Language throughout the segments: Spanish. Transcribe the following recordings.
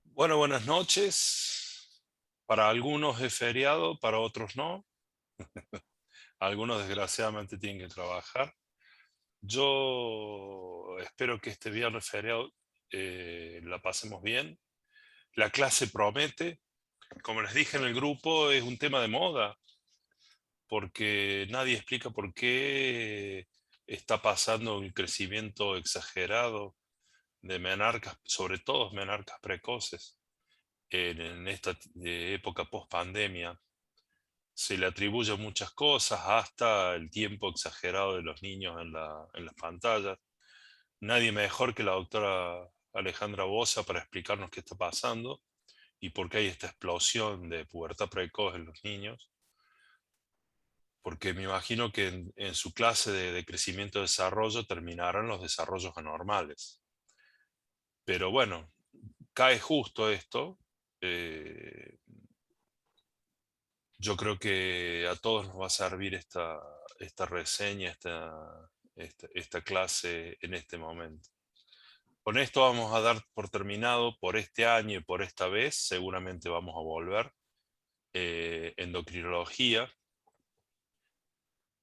Bueno, buenas noches. Para algunos es feriado, para otros no. Algunos desgraciadamente tienen que trabajar. Yo espero que este viernes feriado la pasemos bien. La clase promete. Como les dije en el grupo, es un tema de moda, porque nadie explica por qué está pasando un crecimiento exagerado de menarcas, sobre todo menarcas precoces, en esta época post-pandemia. Se le atribuye muchas cosas, hasta el tiempo exagerado de los niños en las pantallas. Nadie mejor que la doctora Alejandra Boza para explicarnos qué está pasando y por qué hay esta explosión de pubertad precoz en los niños. Porque me imagino que en su clase de crecimiento y desarrollo terminarán los desarrollos anormales. Pero bueno, cae justo esto. eh, Yo creo que a todos nos va a servir esta reseña, esta clase en este momento. Con esto vamos a dar por terminado por este año y por esta vez. Seguramente vamos a volver. Endocrinología.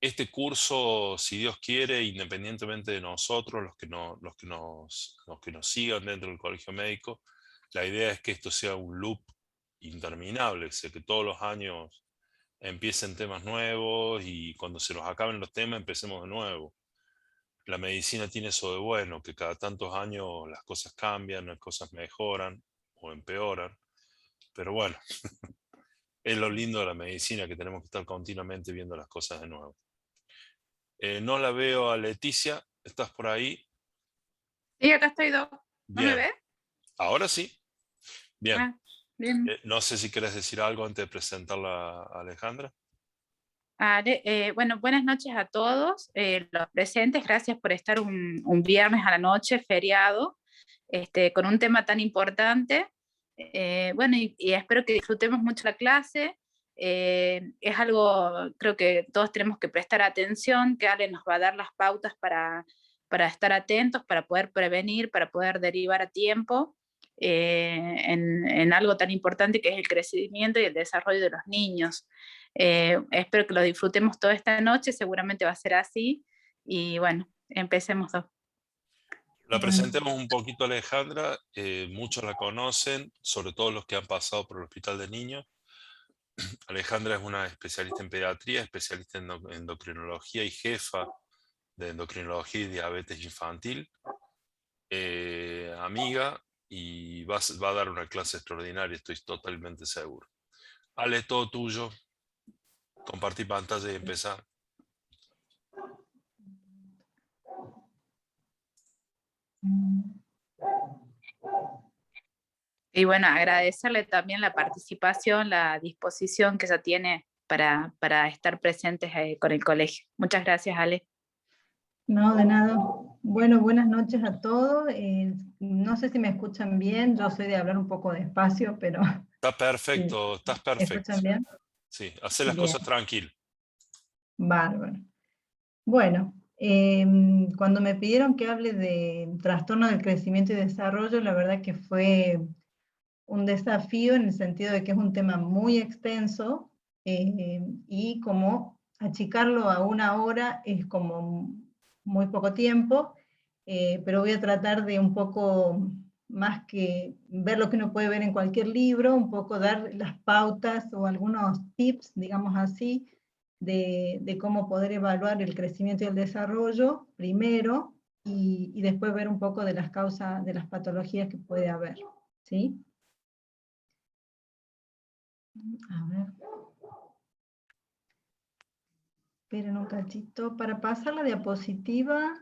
Este curso, si Dios quiere, independientemente de nosotros, los que nos sigan dentro del colegio médico, la idea es que esto sea un loop interminable, o sea, que todos los años empiecen temas nuevos y cuando se nos acaben los temas empecemos de nuevo. La medicina tiene eso de bueno, que cada tantos años las cosas cambian, las cosas mejoran o empeoran, pero bueno, es lo lindo de la medicina, que tenemos que estar continuamente viendo las cosas de nuevo. No la veo a Leticia, ¿estás por ahí? Sí, acá estoy, Doc. ¿No me Bien, ves? ahora sí, bien. Ah, bien. No sé si querés decir algo antes de presentarla a Alejandra. Bueno, buenas noches a todos los presentes. Gracias por estar un viernes a la noche, feriado, con un tema tan importante. Bueno, y espero que disfrutemos mucho la clase. Es algo, creo que todos tenemos que prestar atención, que Ale nos va a dar las pautas para estar atentos, para poder prevenir, para poder derivar a tiempo en algo tan importante que es el crecimiento y el desarrollo de los niños. Espero que lo disfrutemos toda esta noche, seguramente va a ser así. Y bueno, empecemos. La presentemos un poquito a Alejandra. Muchos la conocen, sobre todo los que han pasado por el hospital de niños. Alejandra es una especialista en pediatría, especialista en endocrinología y jefa de endocrinología y diabetes infantil. Amiga, y va a dar una clase extraordinaria, estoy totalmente seguro. Ale, todo tuyo. Compartir pantalla y empezar. Y bueno, agradecerle también la participación, la disposición que ella tiene para estar presentes con el colegio. Muchas gracias, Ale. No, de nada. Bueno, buenas noches a todos. No sé si me escuchan bien, yo soy de hablar un poco despacio, pero Está perfecto, estás ¿me perfecto. escuchan bien? Sí, hacer las Bien, cosas tranquilo. bárbaro. Bueno, cuando me pidieron que hable de trastorno del crecimiento y desarrollo, la verdad que fue un desafío en el sentido de que es un tema muy extenso y como achicarlo a una hora es como muy poco tiempo, pero voy a tratar de un poco más que ver lo que uno puede ver en cualquier libro, un poco dar las pautas o algunos tips, digamos así, de cómo poder evaluar el crecimiento y el desarrollo primero y después ver un poco de las causas, de las patologías que puede haber, ¿sí? A ver. Esperen un cachito. Para pasar la diapositiva.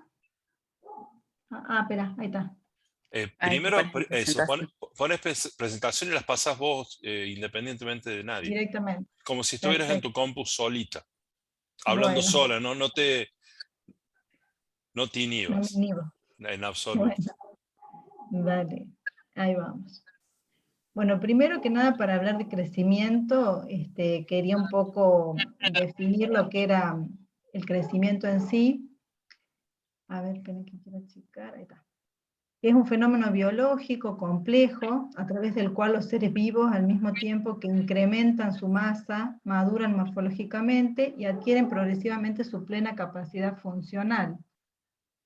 Espera, ahí está. Ahí te Primero, pones en eso, presentación. pones presentación y las pasas vos independientemente de nadie. Directamente. Como si estuvieras en Perfecto. tu compu solita, hablando Bueno, sola, no te no me inhibas inhibo. en absoluto. Bueno, dale. Ahí vamos. Bueno, primero que nada, para hablar de crecimiento, quería un poco definir lo que era el crecimiento en sí. A ver, esperen que quiero achicar. Ahí está. Es un fenómeno biológico complejo, a través del cual los seres vivos, al mismo tiempo que incrementan su masa, maduran morfológicamente y adquieren progresivamente su plena capacidad funcional.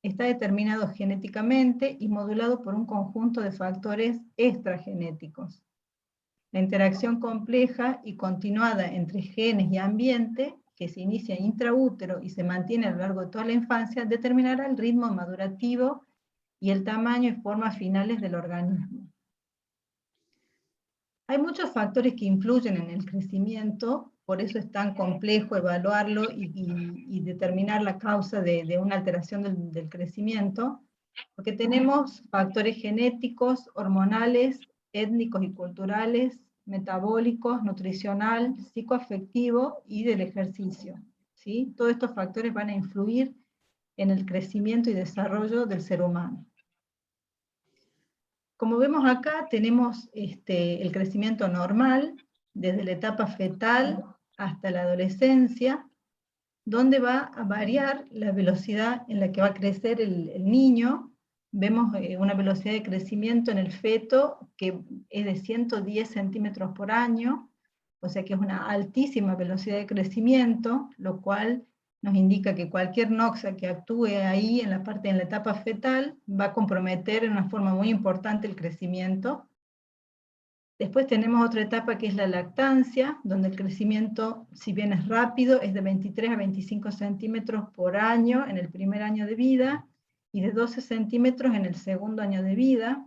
Está determinado genéticamente y modulado por un conjunto de factores extragenéticos. La interacción compleja y continuada entre genes y ambiente, que se inicia intraútero y se mantiene a lo largo de toda la infancia, determinará el ritmo madurativo y el tamaño y formas finales del organismo. Hay muchos factores que influyen en el crecimiento, por eso es tan complejo evaluarlo y determinar la causa de una alteración del crecimiento, porque tenemos factores genéticos, hormonales, étnicos y culturales, metabólicos, nutricional, psicoafectivo y del ejercicio, ¿sí? Todos estos factores van a influir en el crecimiento y desarrollo del ser humano. Como vemos acá, tenemos el crecimiento normal, desde la etapa fetal hasta la adolescencia, donde va a variar la velocidad en la que va a crecer el niño. Vemos una velocidad de crecimiento en el feto que es de 110 centímetros por año, o sea que es una altísima velocidad de crecimiento, lo cual nos indica que cualquier noxa que actúe ahí en la etapa fetal va a comprometer en una forma muy importante el crecimiento. Después tenemos otra etapa que es la lactancia, donde el crecimiento, si bien es rápido, es de 23 a 25 centímetros por año en el primer año de vida, y de 12 centímetros en el segundo año de vida.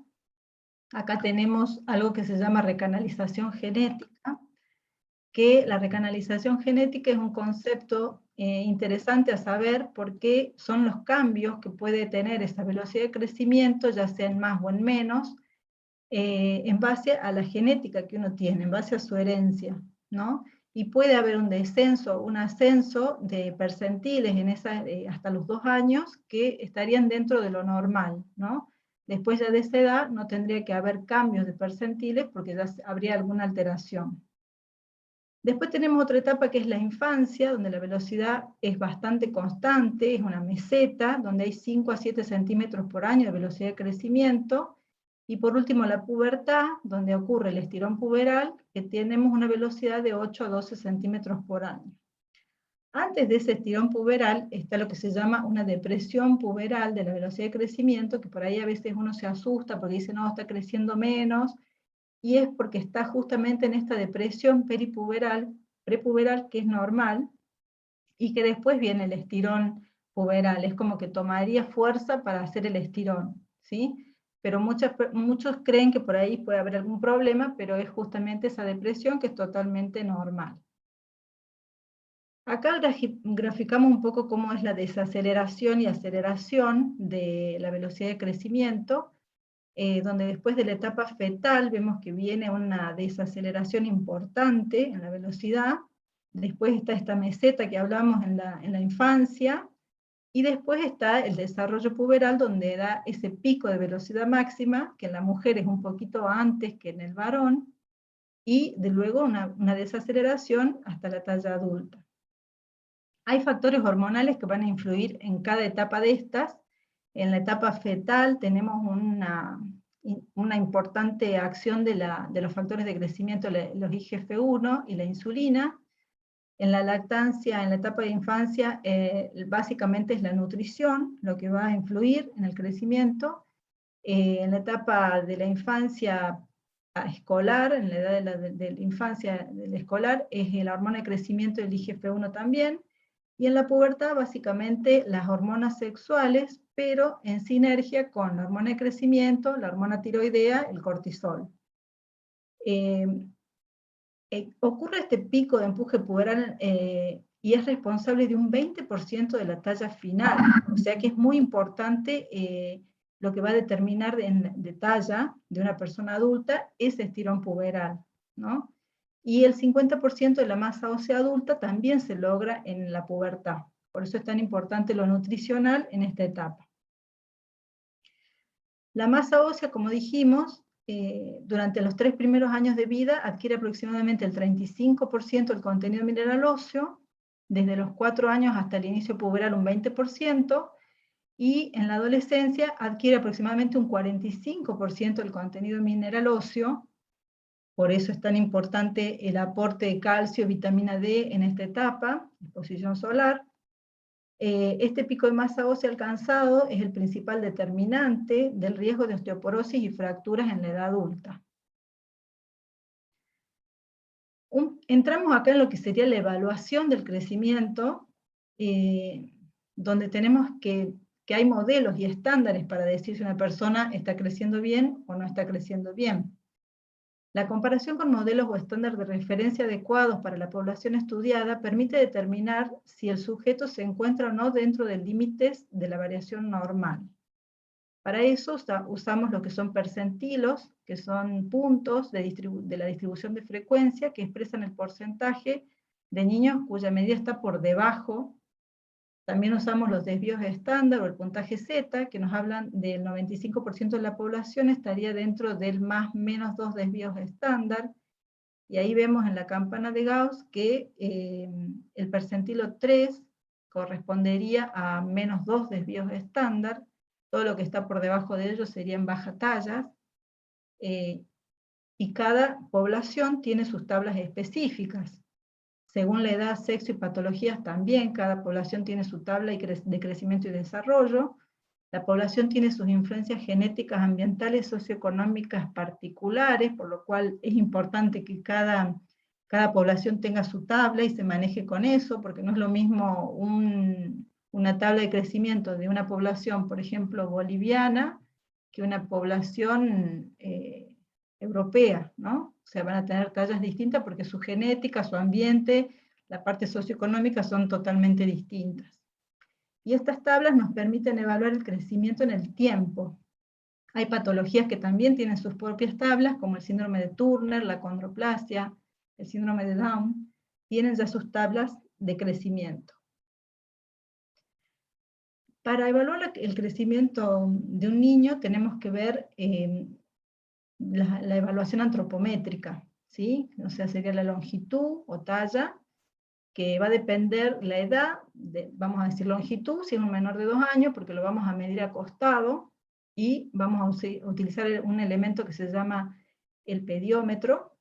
Acá tenemos algo que se llama recanalización genética, que la recanalización genética es un concepto interesante a saber porque son los cambios que puede tener esa velocidad de crecimiento, ya sea en más o en menos, en base a la genética que uno tiene, en base a su herencia, ¿no? Y puede haber un descenso, un ascenso de percentiles en hasta los 2 años que estarían dentro de lo normal, ¿no? Después ya de esa edad no tendría que haber cambios de percentiles porque ya habría alguna alteración. Después tenemos otra etapa que es la infancia, donde la velocidad es bastante constante, es una meseta, donde hay 5 a 7 centímetros por año de velocidad de crecimiento. Y por último la pubertad, donde ocurre el estirón puberal, que tenemos una velocidad de 8 a 12 centímetros por año. Antes de ese estirón puberal está lo que se llama una depresión puberal de la velocidad de crecimiento, que por ahí a veces uno se asusta porque dice, no, está creciendo menos, y es porque está justamente en esta depresión peripuberal, prepuberal, que es normal, y que después viene el estirón puberal, es como que tomaría fuerza para hacer el estirón, ¿sí? Pero muchos creen que por ahí puede haber algún problema, pero es justamente esa depresión que es totalmente normal. Acá graficamos un poco cómo es la desaceleración y aceleración de la velocidad de crecimiento, donde después de la etapa fetal vemos que viene una desaceleración importante en la velocidad, después está esta meseta que hablamos en la infancia, y después está el desarrollo puberal, donde da ese pico de velocidad máxima, que en la mujer es un poquito antes que en el varón, y de luego una desaceleración hasta la talla adulta. Hay factores hormonales que van a influir en cada etapa de estas. En la etapa fetal tenemos una importante acción de los factores de crecimiento, los IGF-1 y la insulina. En la lactancia, en la etapa de infancia, básicamente es la nutrición lo que va a influir en el crecimiento. En la etapa de la infancia escolar, en la edad de la infancia del escolar, es la hormona de crecimiento del IGF-1 también. Y en la pubertad, básicamente, las hormonas sexuales, pero en sinergia con la hormona de crecimiento, la hormona tiroidea, el cortisol. Ocurre este pico de empuje puberal y es responsable de un 20% de la talla final. O sea que es muy importante lo que va a determinar de talla de una persona adulta ese estirón puberal, ¿no? Y el 50% de la masa ósea adulta también se logra en la pubertad. Por eso es tan importante lo nutricional en esta etapa. La masa ósea, como dijimos, durante los 3 primeros años de vida adquiere aproximadamente el 35% del contenido mineral óseo, desde los 4 años hasta el inicio puberal un 20%, y en la adolescencia adquiere aproximadamente un 45% del contenido mineral óseo. Por eso es tan importante el aporte de calcio, vitamina D en esta etapa, exposición solar. Este pico de masa ósea alcanzado es el principal determinante del riesgo de osteoporosis y fracturas en la edad adulta. Entramos acá en lo que sería la evaluación del crecimiento, donde tenemos que hay modelos y estándares para decir si una persona está creciendo bien o no está creciendo bien. La comparación con modelos o estándares de referencia adecuados para la población estudiada permite determinar si el sujeto se encuentra o no dentro de límites de la variación normal. Para eso usamos lo que son percentilos, que son puntos de la distribución de frecuencia que expresan el porcentaje de niños cuya medida está por debajo. También usamos los desvíos estándar o el puntaje Z, que nos hablan del 95% de la población estaría dentro del más menos 2 desvíos estándar. Y ahí vemos en la campana de Gauss que el percentilo 3 correspondería a menos 2 desvíos estándar. Todo lo que está por debajo de ellos serían baja tallas. Y cada población tiene sus tablas específicas. Según la edad, sexo y patologías también, cada población tiene su tabla de crecimiento y desarrollo. La población tiene sus influencias genéticas, ambientales, socioeconómicas particulares, por lo cual es importante que cada población tenga su tabla y se maneje con eso, porque no es lo mismo una tabla de crecimiento de una población, por ejemplo, boliviana, que una población europea, ¿no? O sea, van a tener tallas distintas porque su genética, su ambiente, la parte socioeconómica son totalmente distintas. Y estas tablas nos permiten evaluar el crecimiento en el tiempo. Hay patologías que también tienen sus propias tablas, como el síndrome de Turner, la acondroplasia, el síndrome de Down, tienen ya sus tablas de crecimiento. Para evaluar el crecimiento de un niño tenemos que ver la evaluación antropométrica, ¿sí? O sea, sería la longitud o talla, que va a depender la edad, vamos a decir longitud, si es un menor de 2 años, porque lo vamos a medir acostado, y vamos a utilizar un elemento que se llama el pediómetro,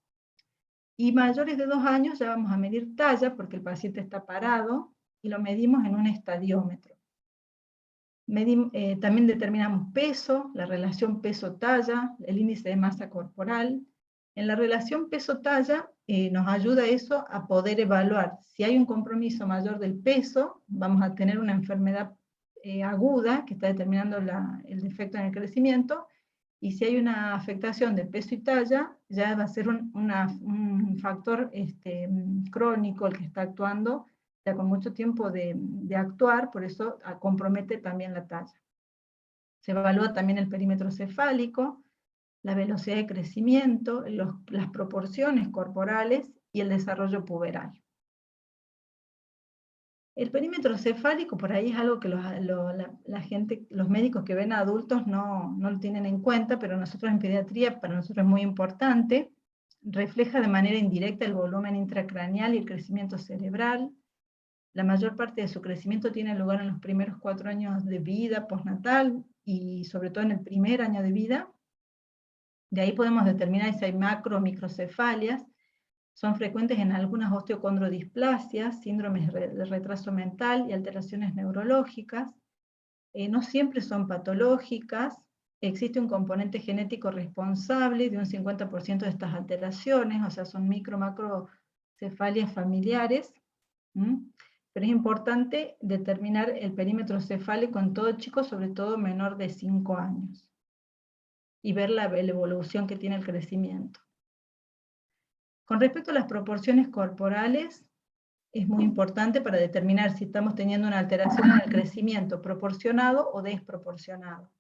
y mayores de 2 años ya vamos a medir talla, porque el paciente está parado, y lo medimos en un estadiómetro. También determinamos peso, la relación peso-talla, el índice de masa corporal. En la relación peso-talla nos ayuda eso a poder evaluar. Si hay un compromiso mayor del peso, vamos a tener una enfermedad aguda que está determinando el defecto en el crecimiento, y si hay una afectación de peso y talla, ya va a ser un factor crónico el que está actuando, ya con mucho tiempo de actuar, por eso compromete también la talla. Se evalúa también el perímetro cefálico, la velocidad de crecimiento, las proporciones corporales y el desarrollo puberal. El perímetro cefálico, por ahí es algo que los médicos que ven a adultos no lo tienen en cuenta, pero nosotros en pediatría, para nosotros es muy importante. Refleja de manera indirecta el volumen intracraneal y el crecimiento cerebral. La mayor parte de su crecimiento tiene lugar en los primeros 4 años de vida postnatal y sobre todo en el primer año de vida. De ahí podemos determinar si hay macro o microcefalias. Son frecuentes en algunas osteocondrodisplasias, síndromes de retraso mental y alteraciones neurológicas. No siempre son patológicas. Existe un componente genético responsable de un 50% de estas alteraciones, o sea, son micro-macrocefalias familiares. Pero es importante determinar el perímetro cefálico en todo chico, sobre todo menor de 5 años, y ver la evolución que tiene el crecimiento. Con respecto a las proporciones corporales, es muy importante para determinar si estamos teniendo una alteración en el crecimiento proporcionado o desproporcionado.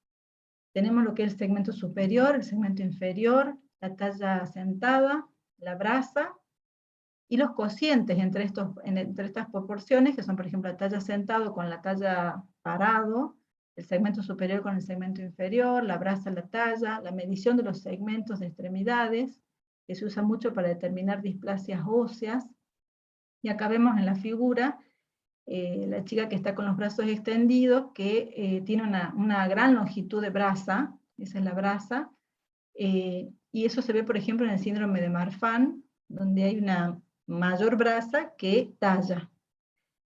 Tenemos lo que es el segmento superior, el segmento inferior, la talla sentada, la brasa, y los cocientes entre estas proporciones, que son por ejemplo la talla sentado con la talla parado, el segmento superior con el segmento inferior, la brasa, la talla, la medición de los segmentos de extremidades, que se usa mucho para determinar displasias óseas. Y acá vemos en la figura la chica que está con los brazos extendidos, que tiene una gran longitud de brasa, esa es la brasa, y eso se ve, por ejemplo, en el síndrome de Marfan, donde hay una mayor brasa que talla.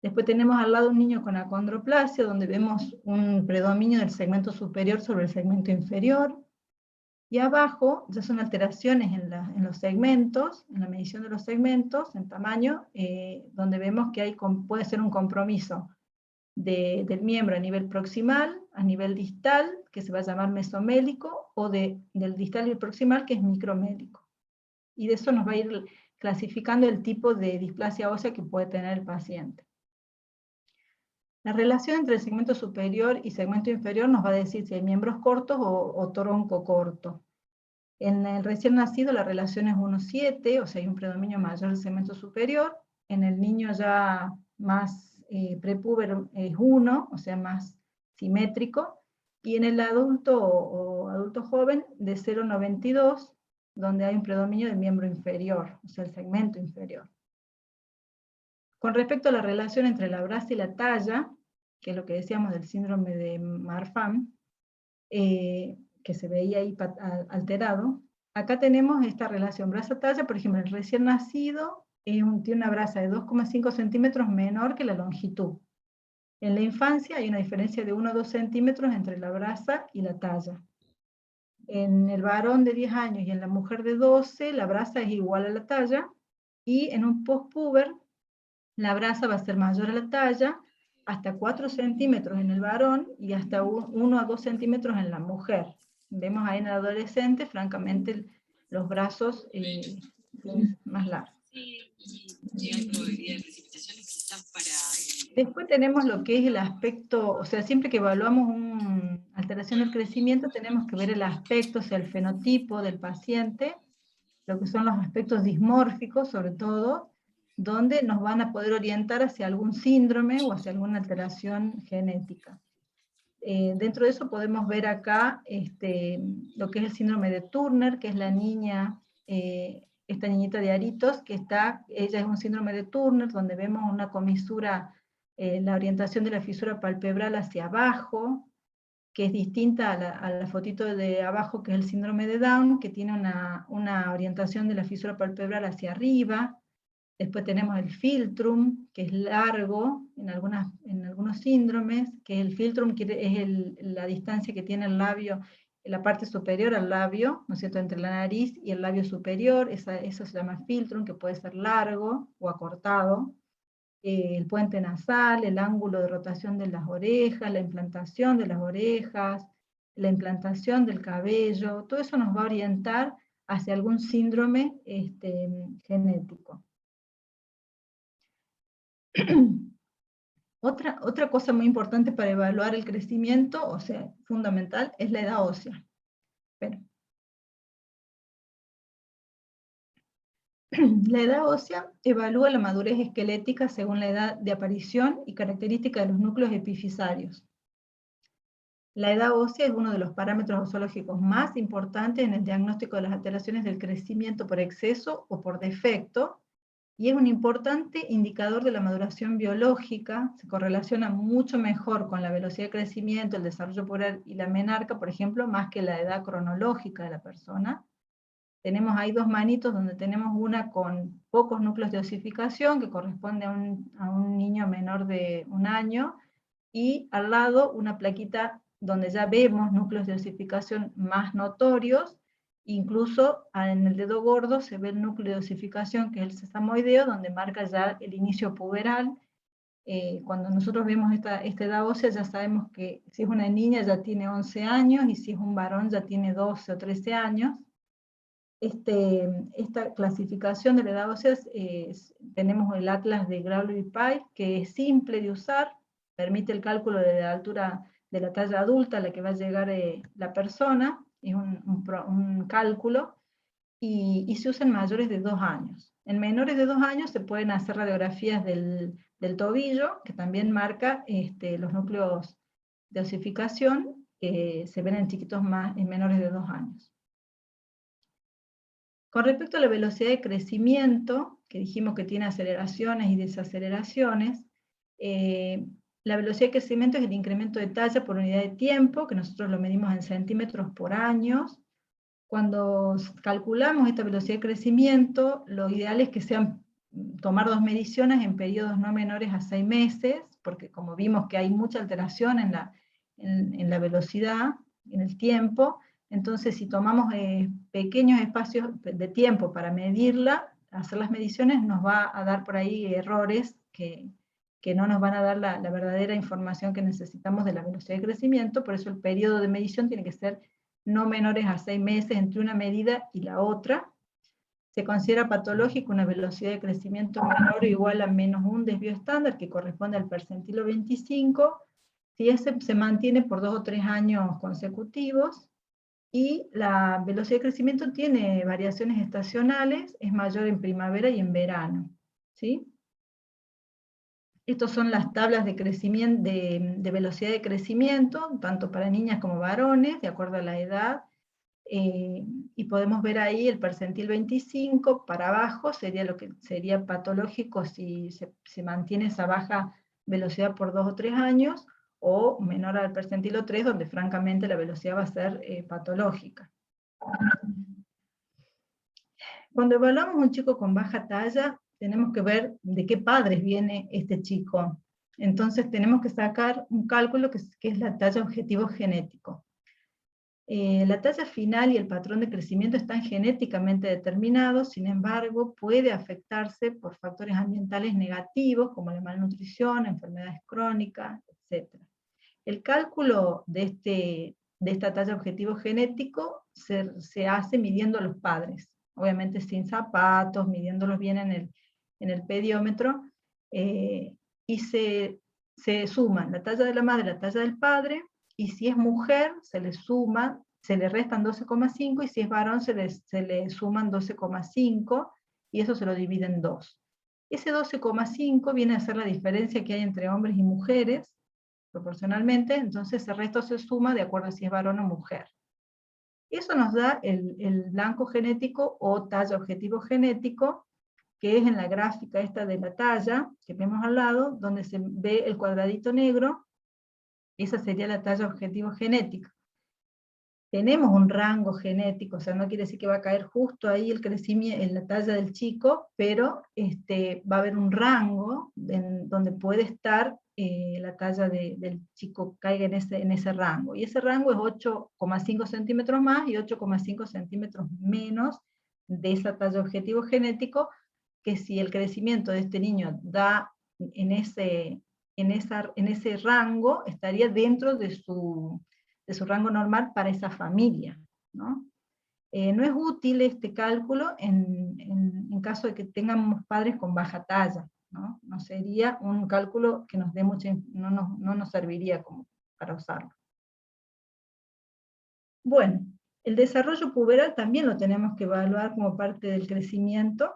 Después tenemos al lado un niño con acondroplasia, donde vemos un predominio del segmento superior sobre el segmento inferior, y abajo ya son alteraciones en los segmentos, en la medición de los segmentos, en tamaño, donde vemos que puede ser un compromiso del miembro a nivel proximal, a nivel distal, que se va a llamar mesomélico, o del distal y el proximal, que es micromélico. Y de eso nos va a ir clasificando el tipo de displasia ósea que puede tener el paciente. La relación entre el segmento superior y segmento inferior nos va a decir si hay miembros cortos o tronco corto. En el recién nacido la relación es 1:7, o sea, hay un predominio mayor del segmento superior. En el niño ya más prepúber es 1, o sea, más simétrico. Y en el adulto o adulto joven de 0,92, donde hay un predominio del miembro inferior, o sea, el segmento inferior. Con respecto a la relación entre la brasa y la talla, que es lo que decíamos del síndrome de Marfan, que se veía ahí alterado, acá tenemos esta relación brasa-talla. Por ejemplo, el recién nacido tiene una brasa de 2,5 centímetros menor que la longitud. En la infancia hay una diferencia de 1 o 2 centímetros entre la brasa y la talla. En el varón de 10 años y en la mujer de 12, la brasa es igual a la talla, y en un postpuber, la brasa va a ser mayor a la talla, hasta 4 centímetros en el varón y hasta 1 a 2 centímetros en la mujer. Vemos ahí en el adolescente, francamente, los brazos más largos. Después tenemos lo que es el aspecto, o sea, siempre que evaluamos una alteración del crecimiento, tenemos que ver el aspecto, o sea, el fenotipo del paciente, lo que son los aspectos dismórficos, sobre todo, donde nos van a poder orientar hacia algún síndrome o hacia alguna alteración genética. Dentro de eso podemos ver acá lo que es el síndrome de Turner, que es la niña, esta niñita de aritos, ella es un síndrome de Turner, donde vemos una comisura, la orientación de la fisura palpebral hacia abajo, que es distinta a la fotito de abajo, que es el síndrome de Down, que tiene una orientación de la fisura palpebral hacia arriba. Después tenemos el filtrum, que es largo en algunos síndromes, que el filtrum es la distancia que tiene el labio, la parte superior al labio, ¿no es cierto?, entre la nariz y el labio superior. Eso se llama filtrum, que puede ser largo o acortado. El puente nasal, el ángulo de rotación de las orejas, la implantación de las orejas, la implantación del cabello, todo eso nos va a orientar hacia algún síndrome genético. Otra cosa muy importante para evaluar el crecimiento, o sea, fundamental, es la edad ósea. La edad ósea evalúa la madurez esquelética según la edad de aparición y característica de los núcleos epifisarios. La edad ósea es uno de los parámetros osológicos más importantes en el diagnóstico de las alteraciones del crecimiento por exceso o por defecto, y es un importante indicador de la maduración biológica. Se correlaciona mucho mejor con la velocidad de crecimiento, el desarrollo puberal y la menarca, por ejemplo, más que la edad cronológica de la persona. Tenemos ahí dos manitos donde tenemos una con pocos núcleos de osificación, que corresponde a un niño menor de 1 año, y al lado una plaquita donde ya vemos núcleos de osificación más notorios. Incluso en el dedo gordo se ve el núcleo de osificación, que es el sesamoideo, donde marca ya el inicio puberal. Cuando nosotros vemos esta edad ósea, ya sabemos que si es una niña ya tiene 11 años, y si es un varón ya tiene 12 o 13 años. Esta clasificación de la edad ósea, tenemos el atlas de Graulich-Pike, que es simple de usar, permite el cálculo de la altura de la talla adulta a la que va a llegar la persona, es un cálculo, y se usa en mayores de 2 años. En menores de 2 años se pueden hacer radiografías del tobillo, que también marca los núcleos de osificación, que se ven en chiquitos en menores de 2 años. Con respecto a la velocidad de crecimiento, que dijimos que tiene aceleraciones y desaceleraciones, La velocidad de crecimiento es el incremento de talla por unidad de tiempo, que nosotros lo medimos en centímetros por año. Cuando calculamos esta velocidad de crecimiento, lo ideal es que tomar 2 mediciones en periodos no menores a 6 meses, porque como vimos que hay mucha alteración en la velocidad, en el tiempo, entonces si tomamos pequeños espacios de tiempo para medirla, hacer las mediciones, nos va a dar por ahí errores que no nos van a dar la verdadera información que necesitamos de la velocidad de crecimiento. Por eso el periodo de medición tiene que ser no menores a 6 meses entre una medida y la otra. Se considera patológico una velocidad de crecimiento menor o igual a -1 desvío estándar, que corresponde al percentilo 25, si ese se mantiene por 2 o 3 años consecutivos, y la velocidad de crecimiento tiene variaciones estacionales, es mayor en primavera y en verano, ¿sí? Estas son las tablas de crecimiento, de velocidad de crecimiento, tanto para niñas como varones, de acuerdo a la edad, y podemos ver ahí el percentil 25, para abajo sería lo que sería patológico si se mantiene esa baja velocidad por 2 o 3 años, o menor al percentilo 3, donde francamente la velocidad va a ser patológica. Cuando evaluamos un chico con baja talla, tenemos que ver de qué padres viene este chico. Entonces tenemos que sacar un cálculo que es la talla objetivo genético. La talla final y el patrón de crecimiento están genéticamente determinados, sin embargo, puede afectarse por factores ambientales negativos, como la malnutrición, enfermedades crónicas, etc. El cálculo de esta talla objetivo genético se hace midiendo a los padres, obviamente sin zapatos, midiéndolos bien en el pediómetro, y se suman la talla de la madre y la talla del padre, y si es mujer se le restan 12,5, y si es varón se le suman 12,5, y eso se lo divide en 2. Ese 12,5 viene a ser la diferencia que hay entre hombres y mujeres, proporcionalmente, entonces el resto se suma de acuerdo a si es varón o mujer. Eso nos da el blanco genético o talla objetivo genético, que es en la gráfica esta de la talla, que vemos al lado, donde se ve el cuadradito negro. Esa sería la talla objetivo genética. Tenemos un rango genético, o sea, no quiere decir que va a caer justo ahí el crecimiento en la talla del chico, pero va a haber un rango donde puede estar la talla del chico, caiga en ese rango. Y ese rango es 8,5 centímetros más y 8,5 centímetros menos de esa talla objetivo genético, que si el crecimiento de este niño da en ese rango, estaría dentro de su rango normal para esa familia, ¿no? No es útil este cálculo en caso de que tengamos padres con baja talla, ¿no? No sería un cálculo que nos dé no nos serviría como para usarlo. Bueno, el desarrollo puberal también lo tenemos que evaluar como parte del crecimiento,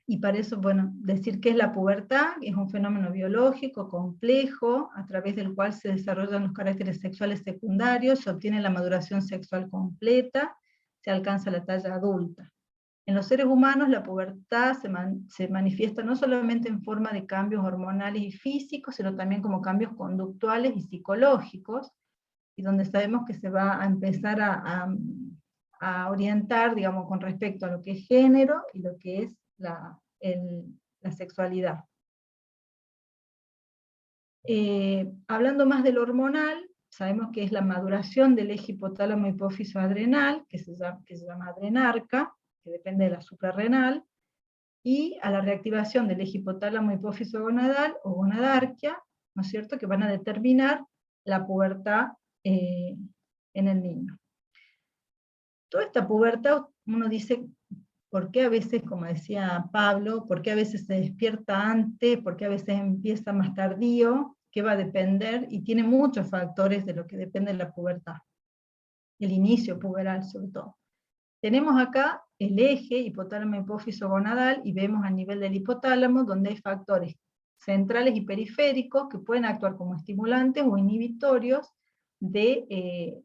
y para eso, bueno, decir que es la pubertad, es un fenómeno biológico complejo, a través del cual se desarrollan los caracteres sexuales secundarios, se obtiene la maduración sexual completa, se alcanza la talla adulta. En los seres humanos la pubertad se manifiesta no solamente en forma de cambios hormonales y físicos, sino también como cambios conductuales y psicológicos, y donde sabemos que se va a empezar a orientar, digamos, con respecto a lo que es género y lo que es la sexualidad. Hablando más de lo hormonal, sabemos que es la maduración del eje hipotálamo hipófiso adrenal, que se llama adrenarca, que depende de la suprarrenal, y a la reactivación del eje hipotálamo hipófiso gonadal o gonadarquia, ¿no es cierto?, que van a determinar la pubertad en el niño. Toda esta pubertad, uno dice, ¿por qué a veces, como decía Pablo, por qué a veces se despierta antes, por qué a veces empieza más tardío? ¿Qué va a depender? Y tiene muchos factores de lo que depende de la pubertad. El inicio puberal, sobre todo. Tenemos acá el eje hipotálamo hipófiso gonadal, y vemos a nivel del hipotálamo, donde hay factores centrales y periféricos que pueden actuar como estimulantes o inhibitorios del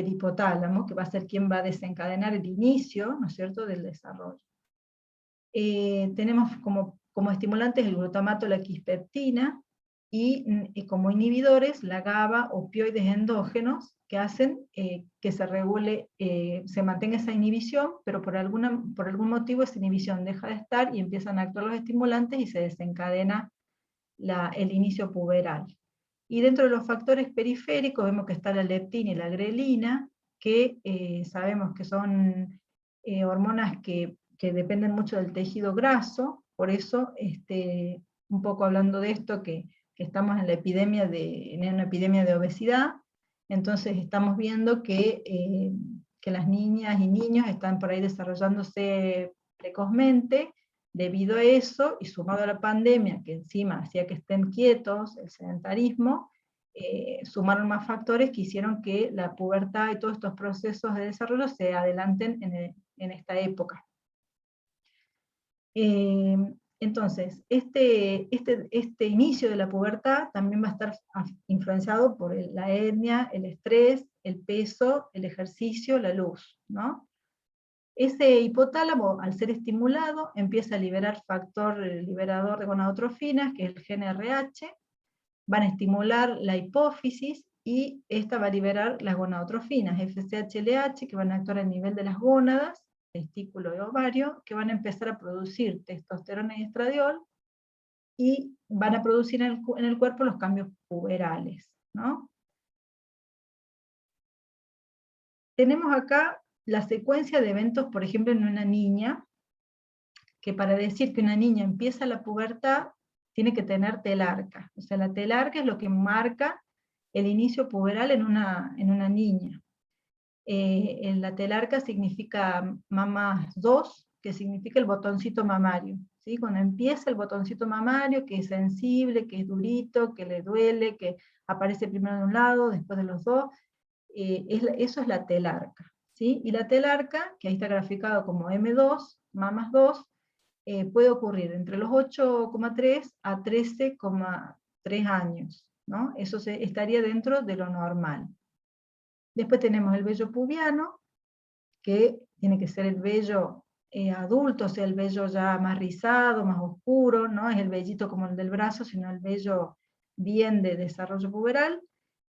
hipotálamo, que va a ser quien va a desencadenar el inicio, ¿no es cierto?, del desarrollo. Tenemos como estimulantes el glutamato, la quispeptina, y como inhibidores la GABA, opioides endógenos, que hacen que se regule, se mantenga esa inhibición, pero por algún motivo esa inhibición deja de estar y empiezan a actuar los estimulantes y se desencadena el inicio puberal. Y dentro de los factores periféricos vemos que está la leptina y la grelina, que sabemos que son hormonas que dependen mucho del tejido graso, por eso, un poco hablando de esto, que estamos en una epidemia de obesidad, entonces estamos viendo que las niñas y niños están por ahí desarrollándose precozmente, debido a eso, y sumado a la pandemia, que encima hacía que estén quietos, el sedentarismo, sumaron más factores que hicieron que la pubertad y todos estos procesos de desarrollo se adelanten en esta época. Entonces, este inicio de la pubertad también va a estar influenciado por la etnia, el estrés, el peso, el ejercicio, la luz, ¿no? Ese hipotálamo, al ser estimulado, empieza a liberar factor liberador de gonadotrofinas, que es el GnRH, van a estimular la hipófisis, y esta va a liberar las gonadotrofinas, FSH-LH, que van a actuar a nivel de las gónadas, testículo y ovario, que van a empezar a producir testosterona y estradiol, y van a producir en el cuerpo los cambios puberales, ¿no? Tenemos acá la secuencia de eventos, por ejemplo, en una niña, que para decir que una niña empieza la pubertad, tiene que tener telarca. O sea, la telarca es lo que marca el inicio puberal en una niña. La telarca significa mamá 2, que significa el botoncito mamario, ¿sí? Cuando empieza el botoncito mamario, que es sensible, que es durito, que le duele, que aparece primero de un lado, después de los dos, eso es la telarca, ¿sí? Y la telarca, que ahí está graficado como M2, mamas 2, puede ocurrir entre los 8,3 a 13,3 años, ¿no? Eso estaría dentro de lo normal. Después tenemos el vello pubiano, que tiene que ser el vello adulto, o sea, el vello ya más rizado, más oscuro, no es el vellito como el del brazo, sino el vello bien de desarrollo puberal.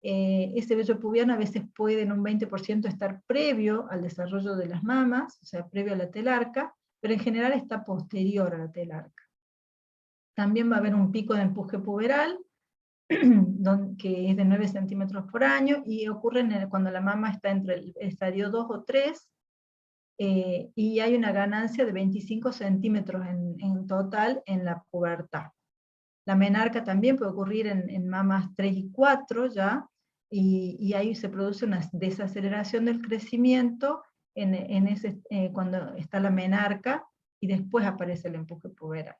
Ese vello pubiano a veces puede en un 20% estar previo al desarrollo de las mamas, o sea, previo a la telarca, pero en general está posterior a la telarca. También va a haber un pico de empuje puberal, que es de 9 centímetros por año, y ocurre cuando la mama está entre el estadio 2 o 3, y hay una ganancia de 25 centímetros en total en la pubertad. La menarca también puede ocurrir en mamas 3 y 4 ya, y ahí se produce una desaceleración del crecimiento cuando está la menarca, y después aparece el empuje puberal.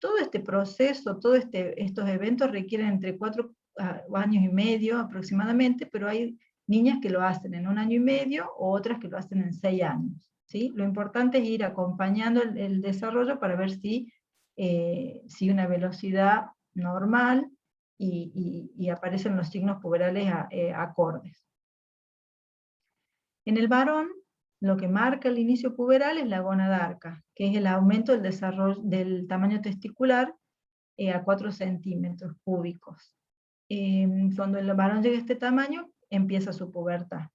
Todo este proceso, todos estos eventos requieren entre 4 años y medio aproximadamente, pero hay niñas que lo hacen en 1 año y medio, o otras que lo hacen en 6 años. ¿Sí? Lo importante es ir acompañando el desarrollo para ver si sigue una velocidad normal y aparecen los signos puberales acordes. En el varón, lo que marca el inicio puberal es la gonadarca, que es el aumento del desarrollo del tamaño testicular a 4 centímetros cúbicos. Cuando el varón llega a este tamaño, empieza su pubertad.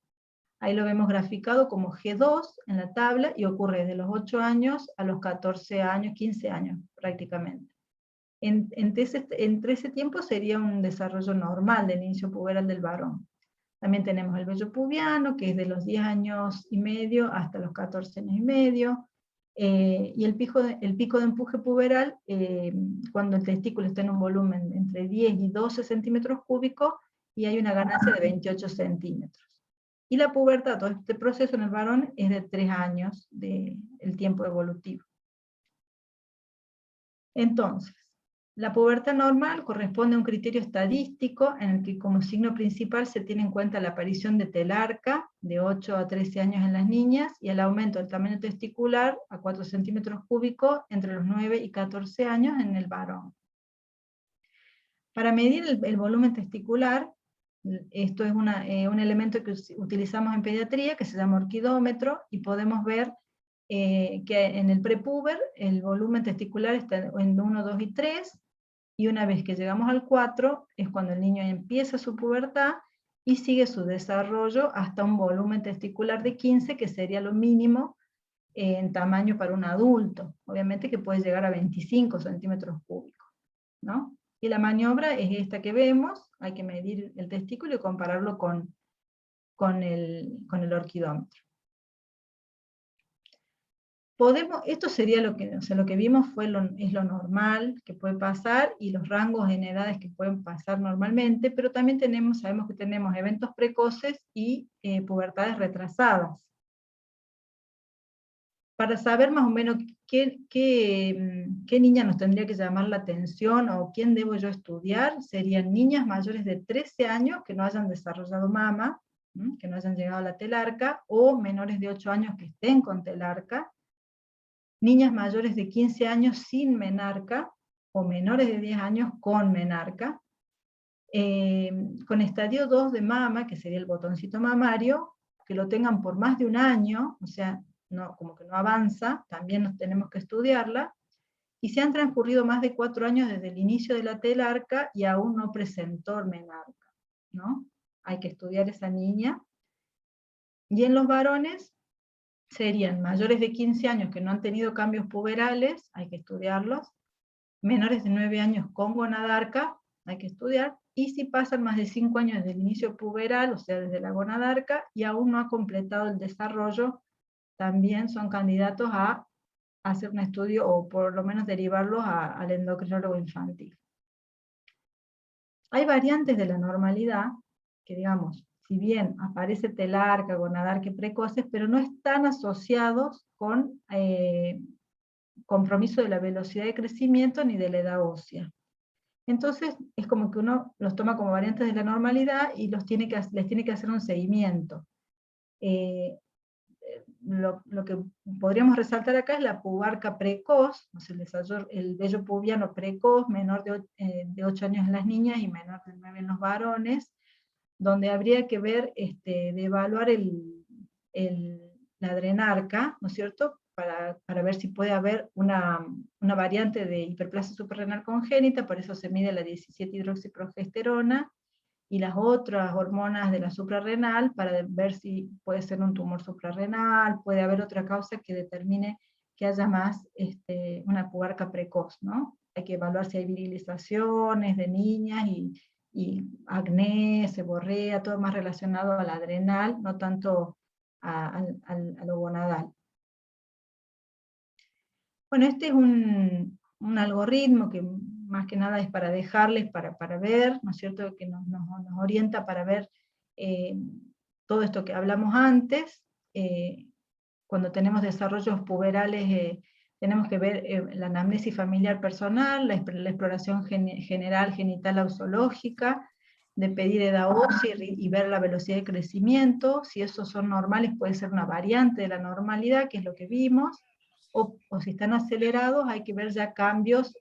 Ahí lo vemos graficado como G2 en la tabla, y ocurre de los 8 años a los 14 años, 15 años prácticamente. Entre ese tiempo sería un desarrollo normal del inicio puberal del varón. También tenemos el vello pubiano, que es de los 10 años y medio hasta los 14 años y medio, y el pico de empuje puberal, cuando el testículo está en un volumen entre 10 y 12 centímetros cúbicos, y hay una ganancia de 28 centímetros. Y la pubertad, todo este proceso en el varón, es de 3 años el tiempo evolutivo. Entonces, la pubertad normal corresponde a un criterio estadístico en el que como signo principal se tiene en cuenta la aparición de telarca de 8 a 13 años en las niñas, y el aumento del tamaño testicular a 4 centímetros cúbicos entre los 9 y 14 años en el varón. Para medir el volumen testicular, esto es un elemento que utilizamos en pediatría, que se llama orquidómetro, y podemos ver que en el prepuber el volumen testicular está en 1, 2 y 3, y una vez que llegamos al 4 es cuando el niño empieza su pubertad y sigue su desarrollo hasta un volumen testicular de 15, que sería lo mínimo en tamaño para un adulto. Obviamente que puede llegar a 25 centímetros cúbicos, ¿no? Y la maniobra es esta que vemos, hay que medir el testículo y compararlo con el orquidómetro. Esto sería lo que, o sea, lo que vimos es lo normal que puede pasar, y los rangos en edades que pueden pasar normalmente, pero también sabemos que tenemos eventos precoces y pubertades retrasadas. Para saber más o menos qué niña nos tendría que llamar la atención, o quién debo yo estudiar, serían niñas mayores de 13 años que no hayan desarrollado mama, que no hayan llegado a la telarca, o menores de 8 años que estén con telarca, niñas mayores de 15 años sin menarca, o menores de 10 años con menarca, con estadio 2 de mama, que sería el botoncito mamario, que lo tengan por más de un año, o sea, no, como que no avanza, también tenemos que estudiarla, y se han transcurrido más de 4 años desde el inicio de la telarca y aún no presentó menarca, ¿no? Hay que estudiar esa niña. Y en los varones, serían mayores de 15 años que no han tenido cambios puberales, hay que estudiarlos, menores de 9 años con gonadarca, hay que estudiar, y si pasan más de 5 años desde el inicio puberal, o sea, desde la gonadarca, y aún no ha completado el desarrollo, también son candidatos a hacer un estudio, o por lo menos derivarlos al endocrinólogo infantil. Hay variantes de la normalidad, que digamos, si bien aparece telarca, gonadarca y precoces, pero no están asociados con compromiso de la velocidad de crecimiento ni de la edad ósea. Entonces, es como que uno los toma como variantes de la normalidad y les tiene que hacer un seguimiento. Lo que podríamos resaltar acá es la pubarca precoz, o sea, el vello pubiano precoz, menor de 8 años en las niñas y menor de 9 en los varones, donde habría que ver, de evaluar la adrenarca, ¿no es cierto?, para ver si puede haber una variante de hiperplasia suprarrenal congénita, por eso se mide la 17-hidroxiprogesterona, y las otras hormonas de la suprarrenal, para ver si puede ser un tumor suprarrenal, puede haber otra causa que determine que haya más una pubarca precoz, ¿no? Hay que evaluar si hay virilizaciones de niñas, y acné, seborrea, todo más relacionado al adrenal, no tanto a lo gonadal. Bueno, este es un algoritmo que más que nada es para dejarles, para ver, ¿no es cierto?, que nos orienta para ver todo esto que hablamos antes. Cuando tenemos desarrollos puberales, tenemos que ver la anamnesis familiar personal, la exploración general genital ausológica, de pedir edad ósea y ver la velocidad de crecimiento. Si esos son normales, puede ser una variante de la normalidad, que es lo que vimos. O si están acelerados, hay que ver ya cambios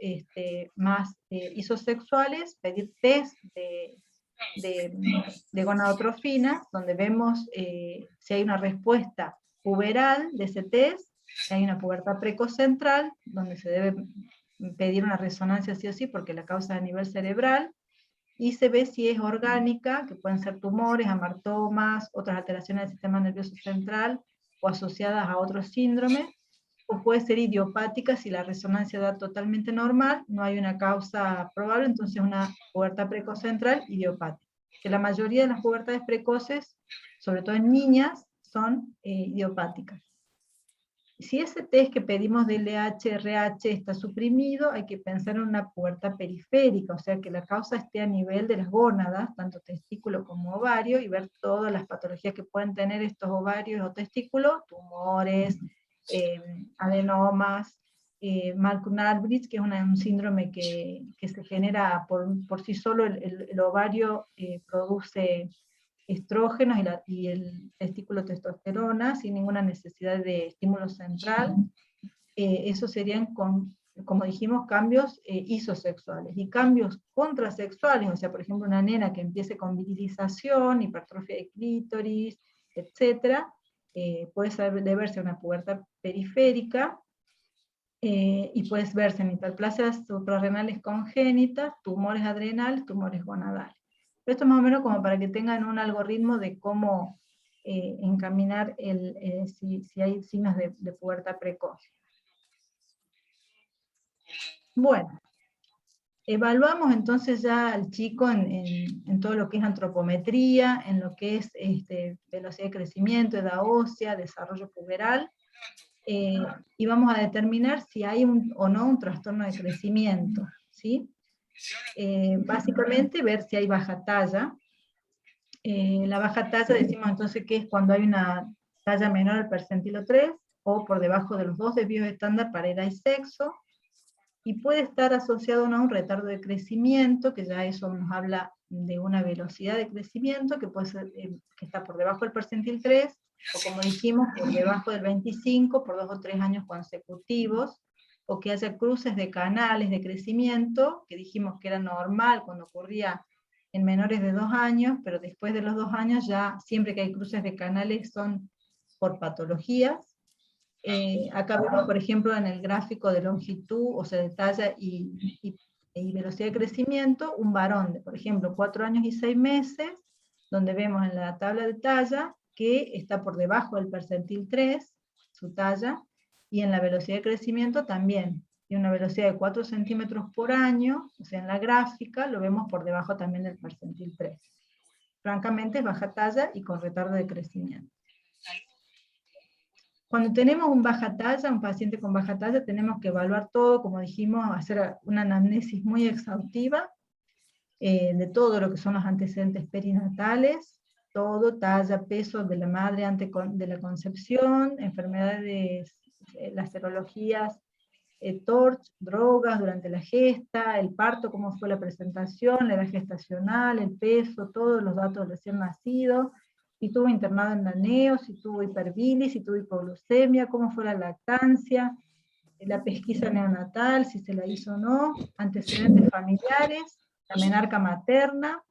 más isosexuales, pedir test de gonadotrofina, donde vemos si hay una respuesta puberal de ese test, si hay una pubertad precoz central, donde se debe pedir una resonancia sí o sí, porque la causa es a nivel cerebral, y se ve si es orgánica, que pueden ser tumores, amartomas, otras alteraciones del sistema nervioso central, o asociadas a otros síndromes, o puede ser idiopática si la resonancia da totalmente normal, no hay una causa probable, entonces una pubertad precoz central idiopática. Que la mayoría de las pubertades precoces, sobre todo en niñas, son idiopáticas. Si ese test que pedimos de LH-RH está suprimido, hay que pensar en una pubertad periférica, o sea que la causa esté a nivel de las gónadas, tanto testículo como ovario, y ver todas las patologías que pueden tener estos ovarios o testículos, tumores, adenomas, Malkin-Albrecht, que es un síndrome que se genera por sí solo. El ovario produce estrógenos y el testículo testosterona, sin ninguna necesidad de estímulo central. Esos serían, como dijimos, cambios isosexuales. Y cambios contrasexuales, o sea, por ejemplo, una nena que empiece con virilización, hipertrofia de clítoris, etc., puede deberse a una pubertad periférica, y puedes verse en hiperplasias suprarrenales congénitas, tumores adrenales, tumores gonadales. Pero esto es más o menos como para que tengan un algoritmo de cómo encaminar si hay signos de pubertad precoz. Bueno, evaluamos entonces ya al chico en todo lo que es antropometría, en lo que es velocidad de crecimiento, edad ósea, desarrollo puberal, y vamos a determinar si hay o no un trastorno de crecimiento, ¿sí? Básicamente ver si hay baja talla. La baja talla decimos entonces que es cuando hay una talla menor al percentilo 3, o por debajo de los 2 desvíos estándar para edad y sexo, y puede estar asociado a un retardo de crecimiento, que ya eso nos habla de una velocidad de crecimiento, que puede ser que está por debajo del percentil 3, o como dijimos, por debajo del 25, por 2 o 3 años consecutivos, o que haya cruces de canales de crecimiento, que dijimos que era normal cuando ocurría en menores de 2 años, pero después de los 2 años ya siempre que hay cruces de canales son por patologías. Acá vemos, por ejemplo, en el gráfico de longitud, o sea, de talla y velocidad de crecimiento, un varón de, por ejemplo, 4 años y 6 meses, donde vemos en la tabla de talla que está por debajo del percentil 3, su talla, y en la velocidad de crecimiento también. Tiene una velocidad de 4 centímetros por año, o sea, en la gráfica lo vemos por debajo también del percentil 3. Francamente es baja talla y con retardo de crecimiento. Cuando tenemos un paciente con baja talla, tenemos que evaluar todo, como dijimos, hacer una anamnesis muy exhaustiva de todo lo que son los antecedentes perinatales, todo, talla, peso de la madre antes de la concepción, enfermedades, las serologías, TORCH, drogas durante la gesta, el parto, cómo fue la presentación, la edad gestacional, el peso, todos los datos del recién nacido, si estuvo internado en la neo, si tuvo hiperbilis, si tuvo hipoglucemia, cómo fue la lactancia, la pesquisa neonatal, si se la hizo o no, antecedentes familiares, la menarca materna.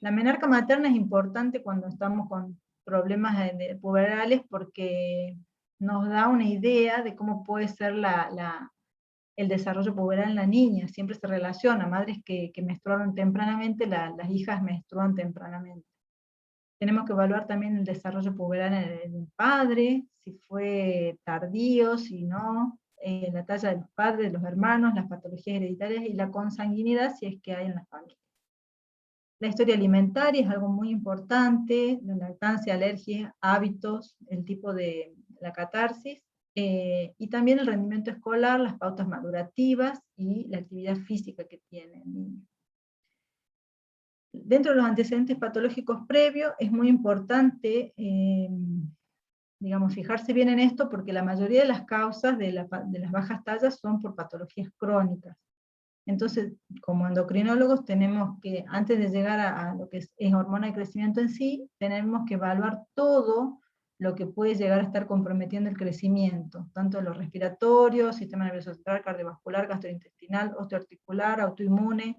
La menarca materna es importante cuando estamos con problemas puberales porque nos da una idea de cómo puede ser el desarrollo puberal en la niña. Siempre se relaciona, madres que menstruaron tempranamente, las hijas menstruan tempranamente. Tenemos que evaluar también el desarrollo puberal en el padre, si fue tardío, si no, la talla de los padres, de los hermanos, las patologías hereditarias y la consanguinidad, si es que hay en la familia. La historia alimentaria es algo muy importante, la lactancia, alergia, hábitos, el tipo de la catarsis, y también el rendimiento escolar, las pautas madurativas y la actividad física que tiene el niño. Dentro de los antecedentes patológicos previos es muy importante, digamos, fijarse bien en esto porque la mayoría de las causas de las bajas tallas son por patologías crónicas. Entonces, como endocrinólogos tenemos que, antes de llegar a lo que es hormona de crecimiento en sí, tenemos que evaluar todo lo que puede llegar a estar comprometiendo el crecimiento, tanto lo respiratorio, sistema nervioso central, cardiovascular, gastrointestinal, osteoarticular, autoinmune,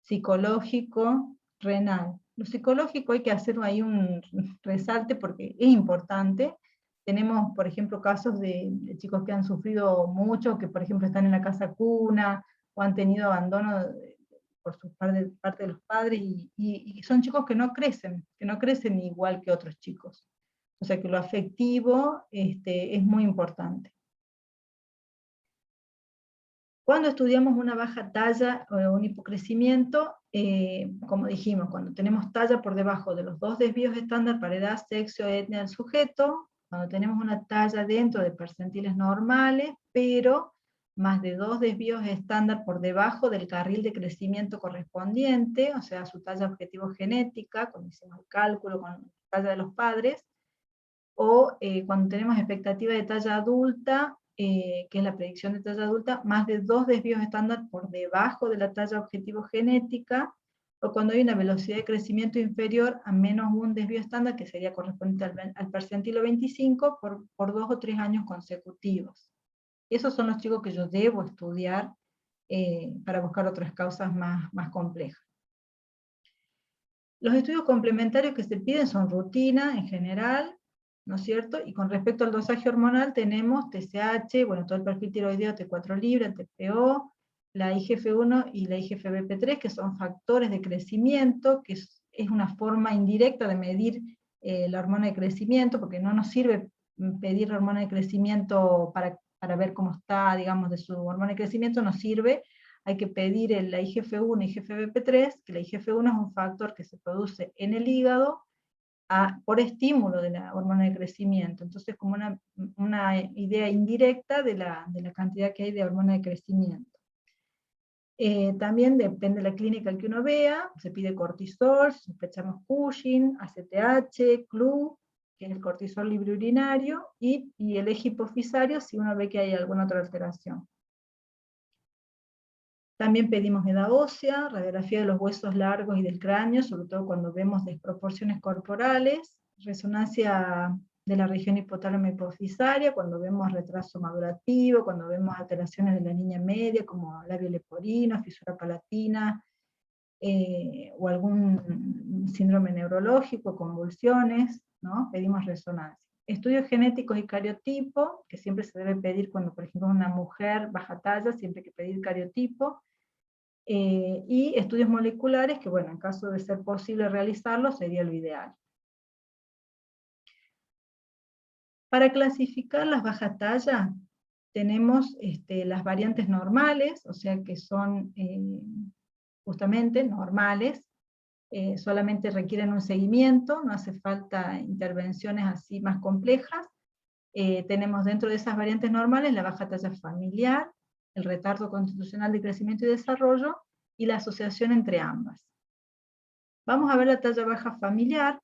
psicológico, renal. Lo psicológico hay que hacer ahí un resalte porque es importante. Tenemos, por ejemplo, casos de chicos que han sufrido mucho, que por ejemplo están en la casa cuna, o han tenido abandono por su parte de los padres, y son chicos que no crecen igual que otros chicos. O sea que lo afectivo es muy importante. Cuando estudiamos una baja talla o un hipocrecimiento, como dijimos, cuando tenemos talla por debajo de los 2 desvíos estándar para edad, sexo, etnia del sujeto, cuando tenemos una talla dentro de percentiles normales, pero más de 2 desvíos estándar por debajo del carril de crecimiento correspondiente, o sea, su talla objetivo genética, cuando hicimos el cálculo con la talla de los padres, o cuando tenemos expectativa de talla adulta, que es la predicción de talla adulta, más de 2 desvíos estándar por debajo de la talla objetivo genética, o cuando hay una velocidad de crecimiento inferior a menos 1 desvío estándar, que sería correspondiente al percentilo 25, por 2 o 3 años consecutivos. Esos son los chicos que yo debo estudiar para buscar otras causas más complejas. Los estudios complementarios que se piden son rutina en general, ¿no es cierto? Y con respecto al dosaje hormonal tenemos TSH, bueno, todo el perfil tiroideo T4 libre, TPO, la IGF-1 y la IGF-BP3, que son factores de crecimiento, que es una forma indirecta de medir la hormona de crecimiento, porque no nos sirve pedir la hormona de crecimiento para ver cómo está, digamos, de su hormona de crecimiento, nos sirve, hay que pedir la IGF-1 y IGF-BP3, que la IGF-1 es un factor que se produce en el hígado, por estímulo de la hormona de crecimiento. Entonces, como una idea indirecta de la cantidad que hay de hormona de crecimiento. También depende de la clínica que uno vea, se pide cortisol, sospechamos Cushing, ACTH, CLU, que es el cortisol libre urinario, y el eje hipofisario si uno ve que hay alguna otra alteración. También pedimos edad ósea, radiografía de los huesos largos y del cráneo, sobre todo cuando vemos desproporciones corporales, resonancia de la región hipotálamo hipofisaria, cuando vemos retraso madurativo, cuando vemos alteraciones de la línea media, como labio leporino, fisura palatina, o algún síndrome neurológico, convulsiones, ¿no? Pedimos resonancia. Estudios genéticos y cariotipo, que siempre se debe pedir cuando, por ejemplo, una mujer baja talla, siempre hay que pedir cariotipo, y estudios moleculares, que bueno, en caso de ser posible realizarlos, sería lo ideal. Para clasificar las bajas tallas, tenemos las variantes normales, o sea que son justamente normales, solamente requieren un seguimiento, no hace falta intervenciones así más complejas. Tenemos dentro de esas variantes normales la baja talla familiar, el retardo constitucional de crecimiento y desarrollo, y la asociación entre ambas. Vamos a ver la talla baja familiar,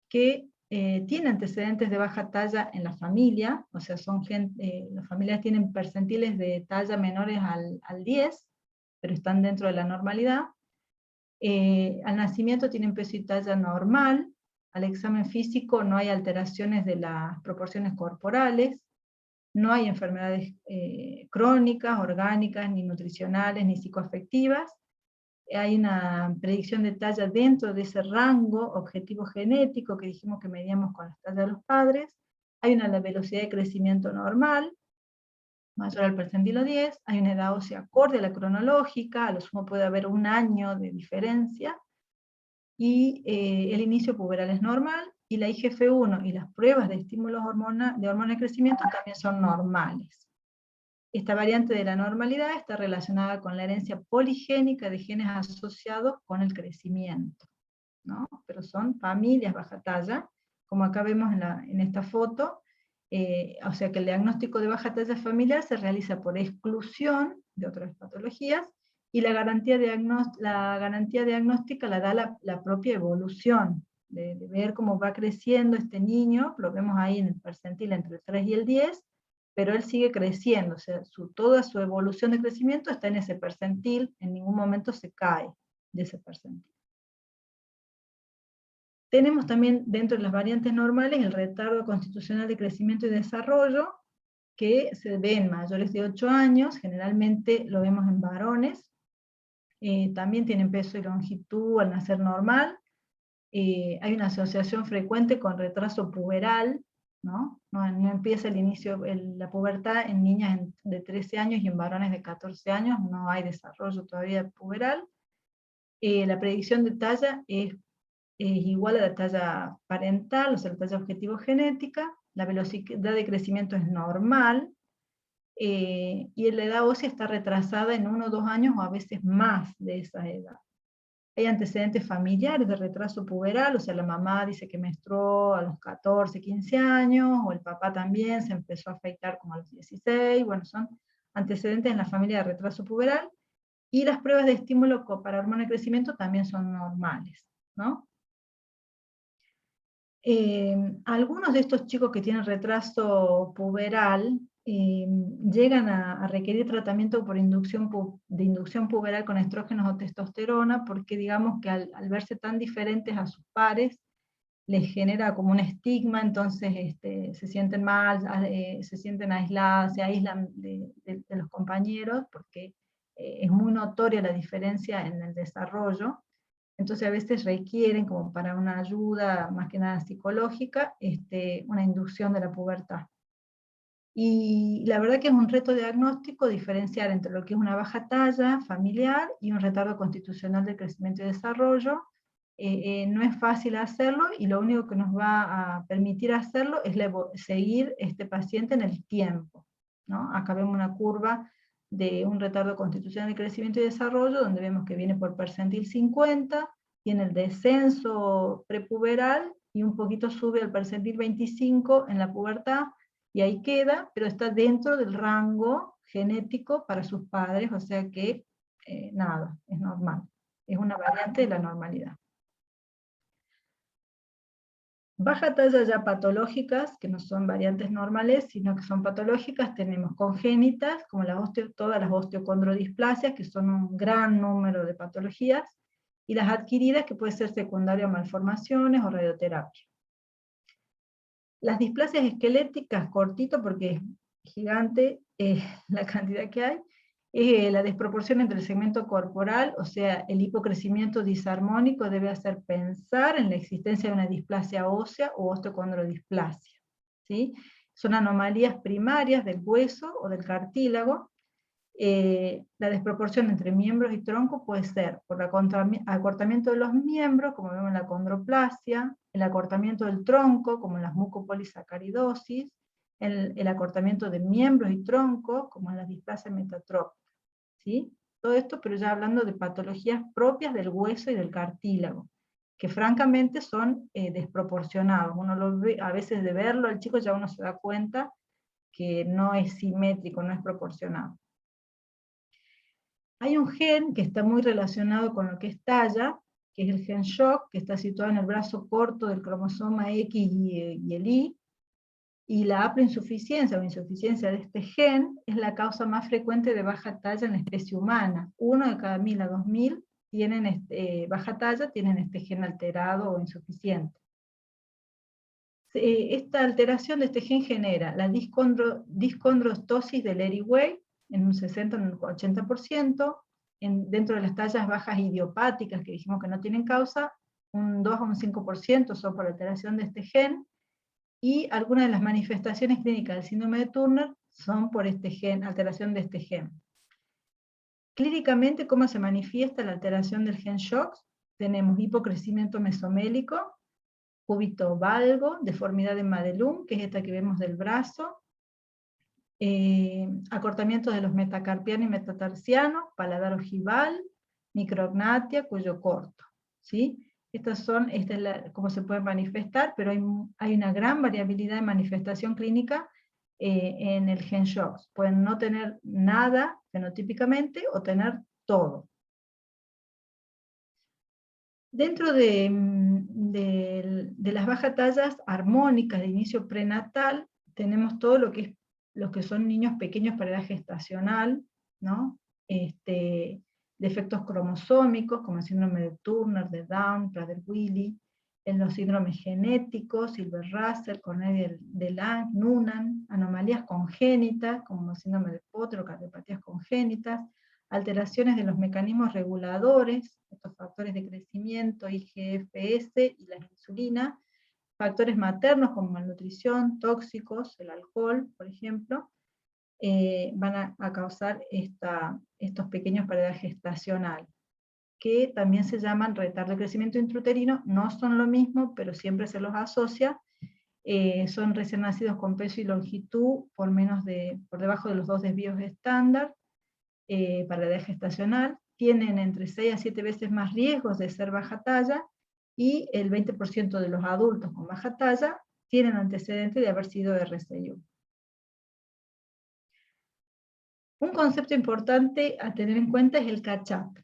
que tiene antecedentes de baja talla en la familia, o sea, las familias tienen percentiles de talla menores al 10, pero están dentro de la normalidad. Al nacimiento tienen peso y talla normal, al examen físico no hay alteraciones de las proporciones corporales, no hay enfermedades crónicas, orgánicas, ni nutricionales, ni psicoafectivas. Hay una predicción de talla dentro de ese rango objetivo genético que dijimos que medíamos con las tallas de los padres. Hay una velocidad de crecimiento normal, mayor al percentilo 10. Hay una edad ósea acorde a la cronológica, a lo sumo puede haber un año de diferencia. Y el inicio puberal es normal, y la IGF-1 y las pruebas de estímulos de hormona de crecimiento también son normales. Esta variante de la normalidad está relacionada con la herencia poligénica de genes asociados con el crecimiento, ¿no? Pero son familias baja talla, como acá vemos en esta foto, o sea que el diagnóstico de baja talla familiar se realiza por exclusión de otras patologías, y la garantía diagnóstica la da la propia evolución, de ver cómo va creciendo este niño, lo vemos ahí en el percentil entre el 3 y el 10, pero él sigue creciendo, o sea, toda su evolución de crecimiento está en ese percentil, en ningún momento se cae de ese percentil. Tenemos también dentro de las variantes normales el retardo constitucional de crecimiento y desarrollo, que se ve en mayores de 8 años, generalmente lo vemos en varones, también tienen peso y longitud al nacer normal, hay una asociación frecuente con retraso puberal, ¿no? No empieza la pubertad en niñas de 13 años y en varones de 14 años, no hay desarrollo todavía puberal. La predicción de talla es igual a la talla parental, o sea, la talla objetivo genética, la velocidad de crecimiento es normal, y la edad ósea está retrasada en 1 o 2 años o a veces más de esa edad. Hay antecedentes familiares de retraso puberal, o sea, la mamá dice que menstruó a los 14, 15 años, o el papá también se empezó a afeitar como a los 16, bueno, son antecedentes en la familia de retraso puberal, y las pruebas de estímulo para hormona de crecimiento también son normales, ¿no? Algunos de estos chicos que tienen retraso puberal llegan a requerir tratamiento por inducción puberal con estrógenos o testosterona, porque digamos que al verse tan diferentes a sus pares, les genera como un estigma, entonces se sienten mal, se sienten aisladas, se aíslan de los compañeros, porque es muy notoria la diferencia en el desarrollo. Entonces a veces requieren, como para una ayuda más que nada psicológica, una inducción de la pubertad. Y la verdad que es un reto diagnóstico diferenciar entre lo que es una baja talla familiar y un retardo constitucional de crecimiento y desarrollo. No es fácil hacerlo, y lo único que nos va a permitir hacerlo es seguir este paciente en el tiempo, ¿no? Acá vemos una curva de un retardo constitucional de crecimiento y desarrollo, donde vemos que viene por percentil 50, tiene el descenso prepuberal, y un poquito sube al percentil 25 en la pubertad, y ahí queda, pero está dentro del rango genético para sus padres, o sea que nada, es normal. Es una variante de la normalidad. Baja talla ya patológicas, que no son variantes normales, sino que son patológicas, tenemos congénitas, como todas las osteocondrodisplasias, que son un gran número de patologías, y las adquiridas, que puede ser secundaria a malformaciones o radioterapia. Las displasias esqueléticas, cortito porque es gigante la cantidad que hay, es la desproporción entre el segmento corporal, o sea, el hipocrecimiento disarmónico debe hacer pensar en la existencia de una displasia ósea o osteocondrodisplasia, ¿sí? Son anomalías primarias del hueso o del cartílago. La desproporción entre miembros y tronco puede ser por acortamiento de los miembros, como vemos en la condroplasia, el acortamiento del tronco, como en las mucopolisacaridosis, el acortamiento de miembros y tronco, como en la displasia metatrófica, ¿sí? Todo esto, pero ya hablando de patologías propias del hueso y del cartílago, que francamente son desproporcionados. Uno lo ve, a veces de verlo al chico ya uno se da cuenta que no es simétrico, no es proporcionado. Hay un gen que está muy relacionado con lo que es talla, que es el gen SHOC, que está situado en el brazo corto del cromosoma X y el Y, y la haploinsuficiencia o insuficiencia de este gen es la causa más frecuente de baja talla en la especie humana. 1 de cada 1000 a 2000 tienen baja talla, tienen este gen alterado o insuficiente. Esta alteración de este gen genera la discondrostosis del Eri-Way, en un 60 o un 80%, dentro de las tallas bajas idiopáticas, que dijimos que no tienen causa, un 2 a un 5% son por alteración de este gen, y algunas de las manifestaciones clínicas del síndrome de Turner son por este gen, alteración de este gen. Clínicamente, ¿cómo se manifiesta la alteración del gen SHOX? Tenemos hipocrecimiento mesomélico, cúbito valgo, deformidad de Madelung, que es esta que vemos del brazo, acortamiento de los metacarpiano y metatarsianos, paladar ojival, micrognatia, cuello corto, ¿sí? Esta es cómo se puede manifestar, pero hay una gran variabilidad de manifestación clínica en el gen SHOX. Pueden no tener nada fenotípicamente o tener todo. Dentro de las bajas tallas armónicas de inicio prenatal, tenemos todo lo que son niños pequeños para edad gestacional, ¿no? Defectos cromosómicos, como el síndrome de Turner, de Down, Prader-Willi, en los síndromes genéticos, Silver-Russell, Cornelia de Lange, Noonan, anomalías congénitas, como el síndrome de Potter o cardiopatías congénitas, alteraciones de los mecanismos reguladores, estos factores de crecimiento, IGF-1 y la insulina, factores maternos como malnutrición, tóxicos, el alcohol, por ejemplo, van a causar estos pequeños para edad gestacional, que también se llaman retardo de crecimiento intrauterino. No son lo mismo, pero siempre se los asocia. Son recién nacidos con peso y longitud por debajo de los 2 desvíos estándar, para la edad gestacional, tienen entre 6 a 7 veces más riesgos de ser baja talla, y el 20% de los adultos con baja talla tienen antecedentes de haber sido RCIU. Un concepto importante a tener en cuenta es el catch-up,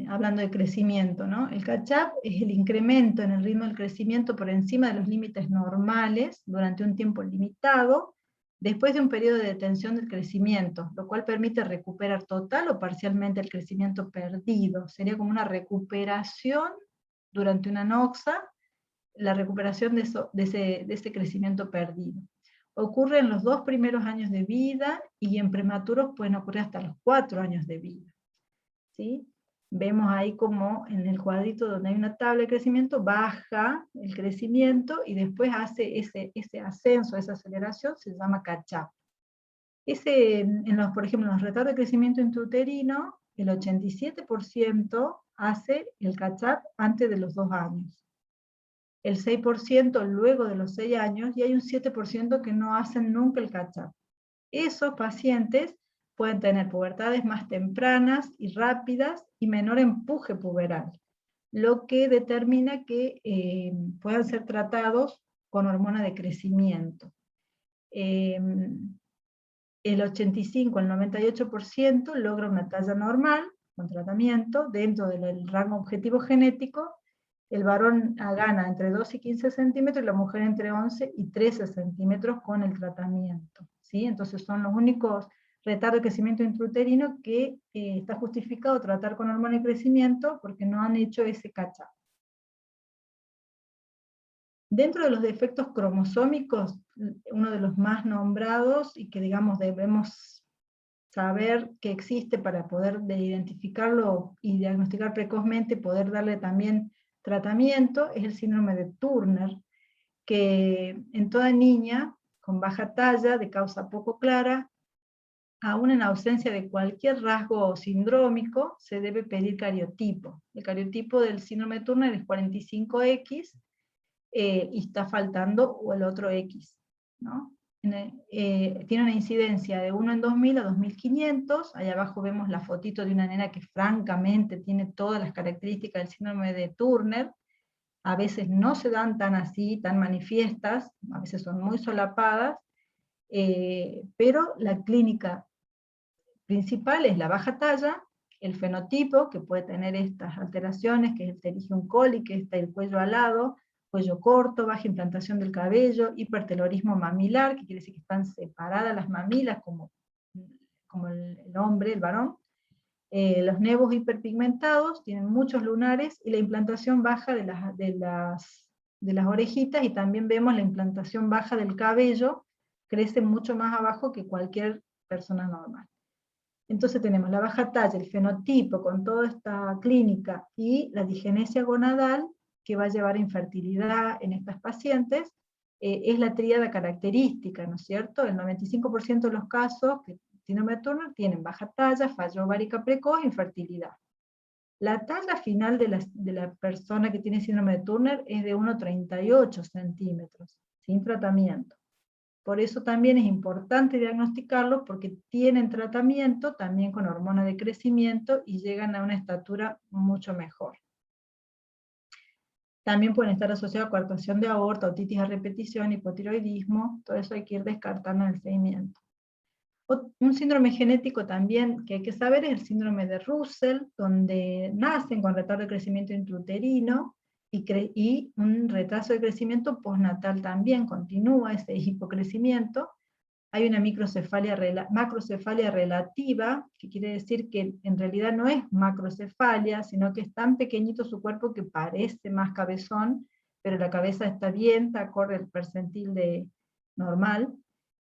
hablando de crecimiento, ¿no? El catch-up es el incremento en el ritmo del crecimiento por encima de los límites normales durante un tiempo limitado, después de un periodo de detención del crecimiento, lo cual permite recuperar total o parcialmente el crecimiento perdido. Sería como una recuperación durante una noxa, la recuperación de ese crecimiento perdido. Ocurre en los 2 primeros años de vida, y en prematuros pueden ocurrir hasta los 4 años de vida, ¿sí? Vemos ahí como en el cuadrito donde hay una tabla de crecimiento, baja el crecimiento y después hace ese ascenso, esa aceleración, se llama catch-up. Por ejemplo, en los retardos de crecimiento intrauterino, el 87% hace el catch-up antes de los 2 años. El 6% luego de los 6 años, y hay un 7% que no hacen nunca el catch-up. Esos pacientes pueden tener pubertades más tempranas y rápidas y menor empuje puberal, lo que determina que puedan ser tratados con hormona de crecimiento. El 85 al 98% logra una talla normal con tratamiento dentro del rango objetivo genético. El varón gana entre 12 y 15 centímetros y la mujer entre 11 y 13 centímetros con el tratamiento, ¿sí? Entonces son los únicos retardos de crecimiento intrauterino que está justificado tratar con hormona de crecimiento porque no han hecho ese catch-up. Dentro de los defectos cromosómicos, uno de los más nombrados y que digamos debemos saber que existe para poder identificarlo y diagnosticar precozmente, poder darle también tratamiento, es el síndrome de Turner, que en toda niña con baja talla, de causa poco clara, aún en ausencia de cualquier rasgo sindrómico, se debe pedir cariotipo. El cariotipo del síndrome de Turner es 45X, y está faltando el otro X, ¿no? Tiene una incidencia de 1 en 2000 a 2500, allá abajo vemos la fotito de una nena que francamente tiene todas las características del síndrome de Turner, a veces no se dan tan así, tan manifiestas, a veces son muy solapadas, pero la clínica principal es la baja talla, el fenotipo, que puede tener estas alteraciones, que es el pterygium coli, que está el cuello alado, cuello corto, baja implantación del cabello, hipertelorismo mamilar, que quiere decir que están separadas las mamilas, como el hombre, el varón. Los nevos hiperpigmentados, tienen muchos lunares, y la implantación baja de las orejitas, y también vemos la implantación baja del cabello, crece mucho más abajo que cualquier persona normal. Entonces tenemos la baja talla, el fenotipo con toda esta clínica, y la digenesia gonadal, que va a llevar a infertilidad en estas pacientes, es la tríada característica, ¿no es cierto? El 95% de los casos que síndrome de Turner tienen baja talla, fallo ovárica precoz, infertilidad. La talla final de la persona que tiene síndrome de Turner es de 1,38 centímetros, sin tratamiento. Por eso también es importante diagnosticarlo, porque tienen tratamiento también con hormona de crecimiento y llegan a una estatura mucho mejor. También pueden estar asociados a coartación de aorta, otitis a repetición, hipotiroidismo, todo eso hay que ir descartando en el seguimiento. Un síndrome genético también que hay que saber es el síndrome de Russell, donde nacen con retardo de crecimiento intrauterino y un retraso de crecimiento postnatal también, continúa ese hipocrecimiento. Hay una macrocefalia relativa, que quiere decir que en realidad no es macrocefalia, sino que es tan pequeñito su cuerpo que parece más cabezón, pero la cabeza está bien, está acorde al percentil de normal.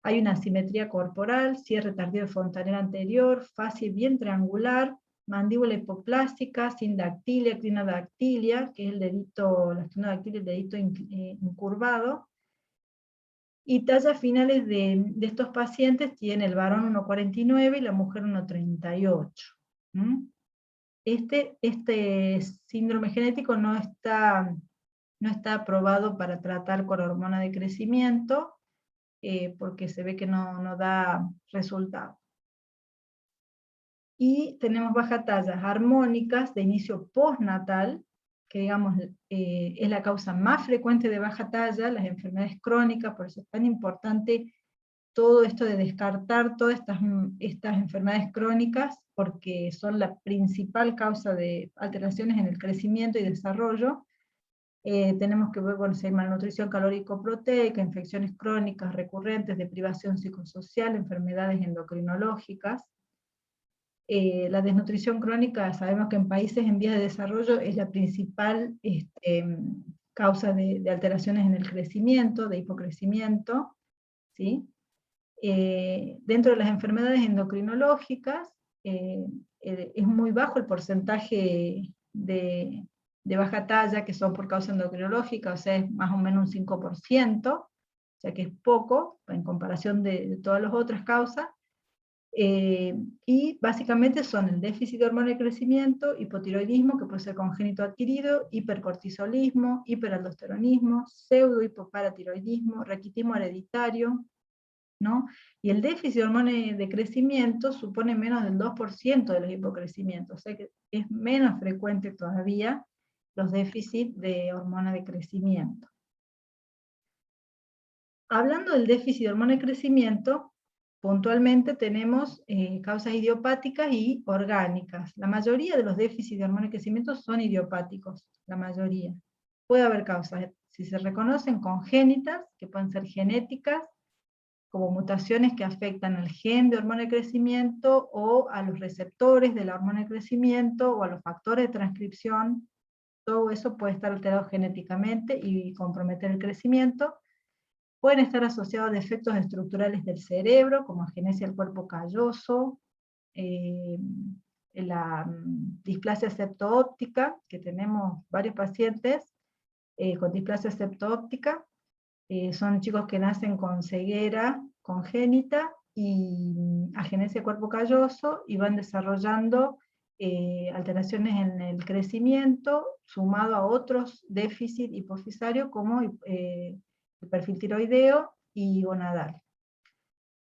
Hay una asimetría corporal, cierre tardío de fontanela anterior, fascia bien triangular, mandíbula hipoplástica, sindactilia, clinodactilia, que es el dedito, la clinodactilia, el dedito incurvado. Y tallas finales de estos pacientes tiene el varón 1,49 y la mujer 1,38. Este síndrome genético no está aprobado para tratar con hormona de crecimiento, porque se ve que no da resultado. Y tenemos baja tallas armónicas de inicio postnatal, que digamos es la causa más frecuente de baja talla, las enfermedades crónicas, por eso es tan importante todo esto de descartar todas estas enfermedades crónicas, porque son la principal causa de alteraciones en el crecimiento y desarrollo. Tenemos que ver, bueno, si hay malnutrición calórico-proteica, infecciones crónicas recurrentes, deprivación psicosocial, enfermedades endocrinológicas. La desnutrición crónica, sabemos que en países en vías de desarrollo es la principal causa de alteraciones en el crecimiento, de hipocrecimiento, ¿sí? Dentro de las enfermedades endocrinológicas, es muy bajo el porcentaje de baja talla que son por causa endocrinológica, o sea, es más o menos un 5%, o sea que es poco en comparación de todas las otras causas, y básicamente son el déficit de hormona de crecimiento, hipotiroidismo, que puede ser congénito adquirido, hipercortisolismo, hiperaldosteronismo, pseudo-hipoparatiroidismo, raquitismo hereditario, ¿no? Y el déficit de hormona de crecimiento supone menos del 2% de los hipocrecimientos, o sea que es menos frecuente todavía los déficits de hormona de crecimiento. Hablando del déficit de hormona de crecimiento, puntualmente tenemos causas idiopáticas y orgánicas. La mayoría de los déficits de hormona de crecimiento son idiopáticos, la mayoría. Puede haber causas, si se reconocen, congénitas, que pueden ser genéticas, como mutaciones que afectan al gen de hormona de crecimiento, o a los receptores de la hormona de crecimiento, o a los factores de transcripción. Todo eso puede estar alterado genéticamente y comprometer el crecimiento. Pueden estar asociados a defectos estructurales del cerebro, como agenesia del cuerpo calloso, la displasia septo-óptica, que tenemos varios pacientes con displasia septo-óptica. Son chicos que nacen con ceguera congénita y agenesia del cuerpo calloso, y van desarrollando alteraciones en el crecimiento, sumado a otros déficits hipofisarios como el perfil tiroideo y gonadal.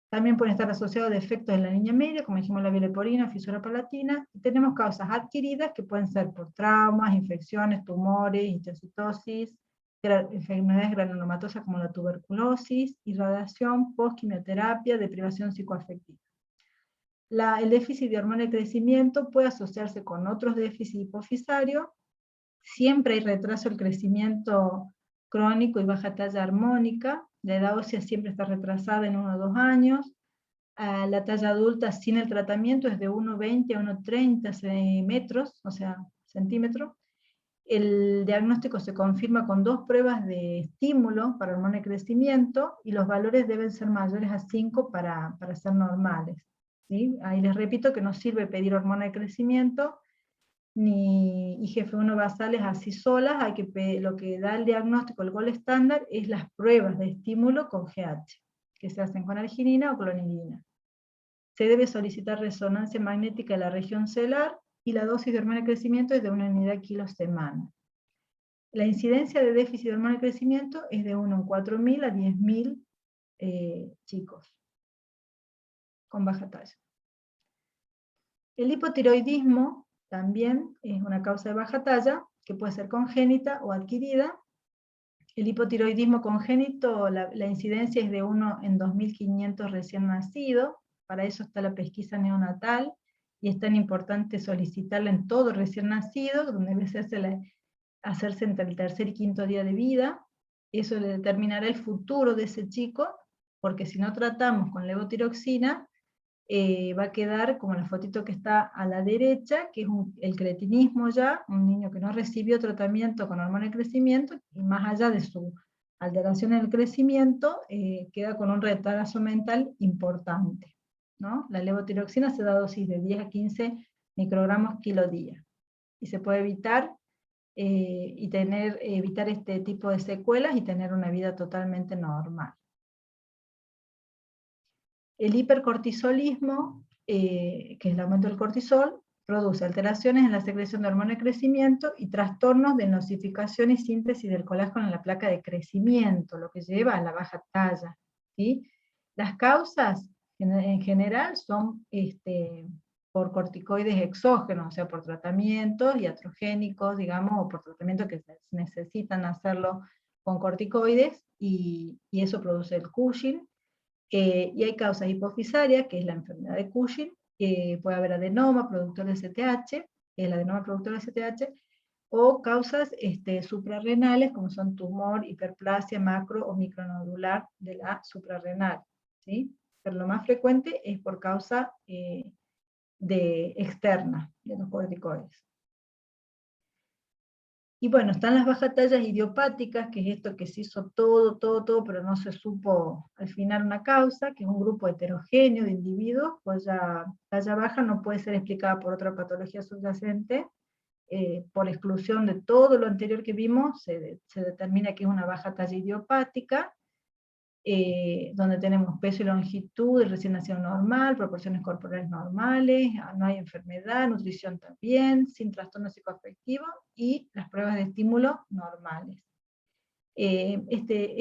También pueden estar asociados a defectos en la línea media, como dijimos, la vía leporina, fisura palatina. Y tenemos causas adquiridas que pueden ser por traumas, infecciones, tumores, histocitosis, enfermedades granulomatosas como la tuberculosis, irradiación, postquimioterapia, deprivación psicoafectiva. El déficit de hormona de crecimiento puede asociarse con otros déficits hipofisarios. Siempre hay retraso del crecimiento crónico y baja talla armónica. La edad ósea siempre está retrasada en 1 o 2 años. La talla adulta sin el tratamiento es de 1,20 a 1,30 metros, o sea, centímetros. El diagnóstico se confirma con 2 pruebas de estímulo para hormona de crecimiento, y los valores deben ser mayores a 5 para ser normales, ¿sí? Ahí les repito que no sirve pedir hormona de crecimiento, ni IGF-1 basales así solas. Lo que da el diagnóstico, el gold estándar, es las pruebas de estímulo con GH, que se hacen con arginina o clonidina. Se debe solicitar resonancia magnética de la región celular, y la dosis de hormona de crecimiento es de 1 unidad kilo semana. La incidencia de déficit de hormona de crecimiento es de 1 en 4.000 a 10.000 chicos con baja talla. El hipotiroidismo también es una causa de baja talla, que puede ser congénita o adquirida. El hipotiroidismo congénito, la incidencia es de 1 en 2.500 recién nacidos. Para eso está la pesquisa neonatal, y es tan importante solicitarla en todo recién nacido, donde debe hacerse entre el 3er y 5.º día de vida. Eso le determinará el futuro de ese chico, porque si no tratamos con levotiroxina, va a quedar como la fotito que está a la derecha, que es el cretinismo ya, un niño que no recibió tratamiento con hormona de crecimiento, y más allá de su alteración en el crecimiento, queda con un retraso mental importante, ¿no? La levotiroxina se da a dosis de 10 a 15 microgramos kilo día, y se puede evitar evitar este tipo de secuelas y tener una vida totalmente normal. El hipercortisolismo, que es el aumento del cortisol, produce alteraciones en la secreción de hormona de crecimiento y trastornos de nosificación y síntesis del colágeno en la placa de crecimiento, lo que lleva a la baja talla, ¿sí? Las causas en general son por corticoides exógenos, o sea, por tratamientos iatrogénicos, digamos, o por tratamientos que se necesitan hacerlo con corticoides, y eso produce el Cushing. Y hay causas hipofisarias, que es la enfermedad de Cushing, puede haber adenoma productor de STH, el adenoma productor de STH, o causas suprarrenales, como son tumor, hiperplasia macro o micronodular de la suprarrenal, ¿sí? Pero lo más frecuente es por causa externa de los corticoides. Y bueno, están las bajas tallas idiopáticas, que es esto que se hizo todo, pero no se supo al final una causa, que es un grupo heterogéneo de individuos, cuya talla baja no puede ser explicada por otra patología subyacente. Por exclusión de todo lo anterior que vimos, se determina que es una baja talla idiopática, donde tenemos peso y longitud, recién nacido normal, proporciones corporales normales, no hay enfermedad, nutrición también, sin trastorno psicoafectivo, y las pruebas de estímulo normales. Este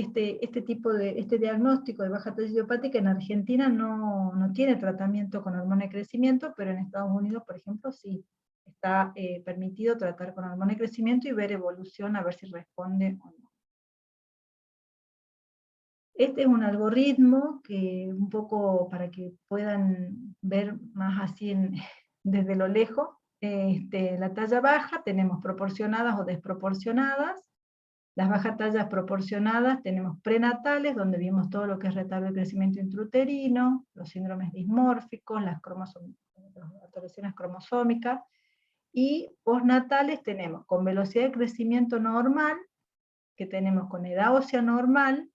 diagnóstico de baja talla idiopática en Argentina no tiene tratamiento con hormona de crecimiento, pero en Estados Unidos, por ejemplo, sí. Está permitido tratar con hormona de crecimiento y ver evolución, a ver si responde o no. Este es un algoritmo que un poco para que puedan ver más así desde lo lejos. La talla baja tenemos proporcionadas o desproporcionadas. Las bajas tallas proporcionadas tenemos prenatales, donde vimos todo lo que es retardo de crecimiento intrauterino, los síndromes dismórficos, las alteraciones cromosómicas, y postnatales tenemos con velocidad de crecimiento normal, que tenemos con edad ósea normal,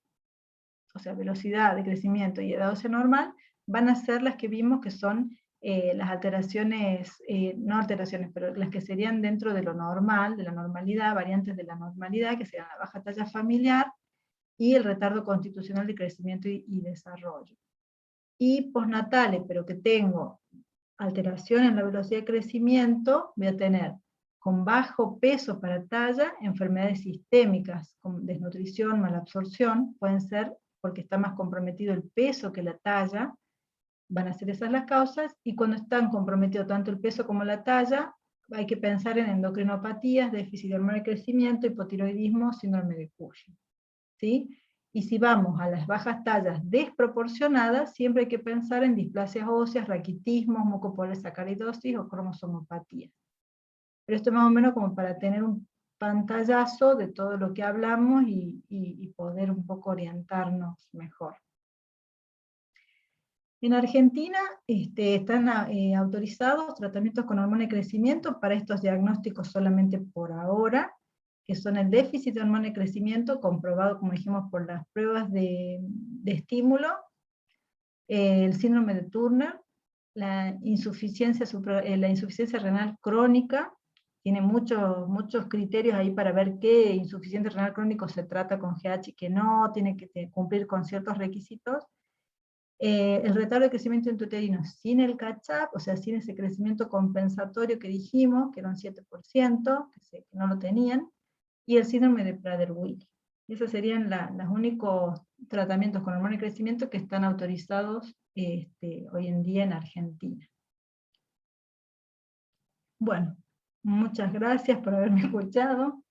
o sea, velocidad de crecimiento y edad ósea normal, van a ser las que vimos que son las alteraciones, no alteraciones, pero las que serían dentro de lo normal, de la normalidad, variantes de la normalidad, que serían la baja talla familiar y el retardo constitucional de crecimiento y desarrollo. Y postnatales, pero que tengo alteración en la velocidad de crecimiento, voy a tener con bajo peso para talla, enfermedades sistémicas, con desnutrición, malabsorción, pueden ser porque está más comprometido el peso que la talla, van a ser esas las causas, y cuando están comprometidos tanto el peso como la talla, hay que pensar en endocrinopatías, déficit de hormona de crecimiento, hipotiroidismo, síndrome de Cushing. ¿Sí? Y si vamos a las bajas tallas desproporcionadas, siempre hay que pensar en displasias óseas, raquitismos, mucopolisacaridosis o cromosomopatías. Pero esto es más o menos como para tener un pantallazo de todo lo que hablamos y poder un poco orientarnos mejor. En Argentina están autorizados tratamientos con hormona de crecimiento para estos diagnósticos solamente por ahora, que son el déficit de hormona de crecimiento, comprobado, como dijimos, por las pruebas de estímulo, el síndrome de Turner, la insuficiencia renal crónica, tiene muchos criterios ahí para ver qué insuficiente renal crónico se trata con GH y qué no, tiene que cumplir con ciertos requisitos. El retardo de crecimiento intrauterino sin el catch-up, o sea, sin ese crecimiento compensatorio que dijimos, que era un 7%, que no lo tenían, y el síndrome de Prader-Willi. Esos serían los únicos tratamientos con hormona de crecimiento que están autorizados hoy en día en Argentina. Bueno, muchas gracias por haberme escuchado,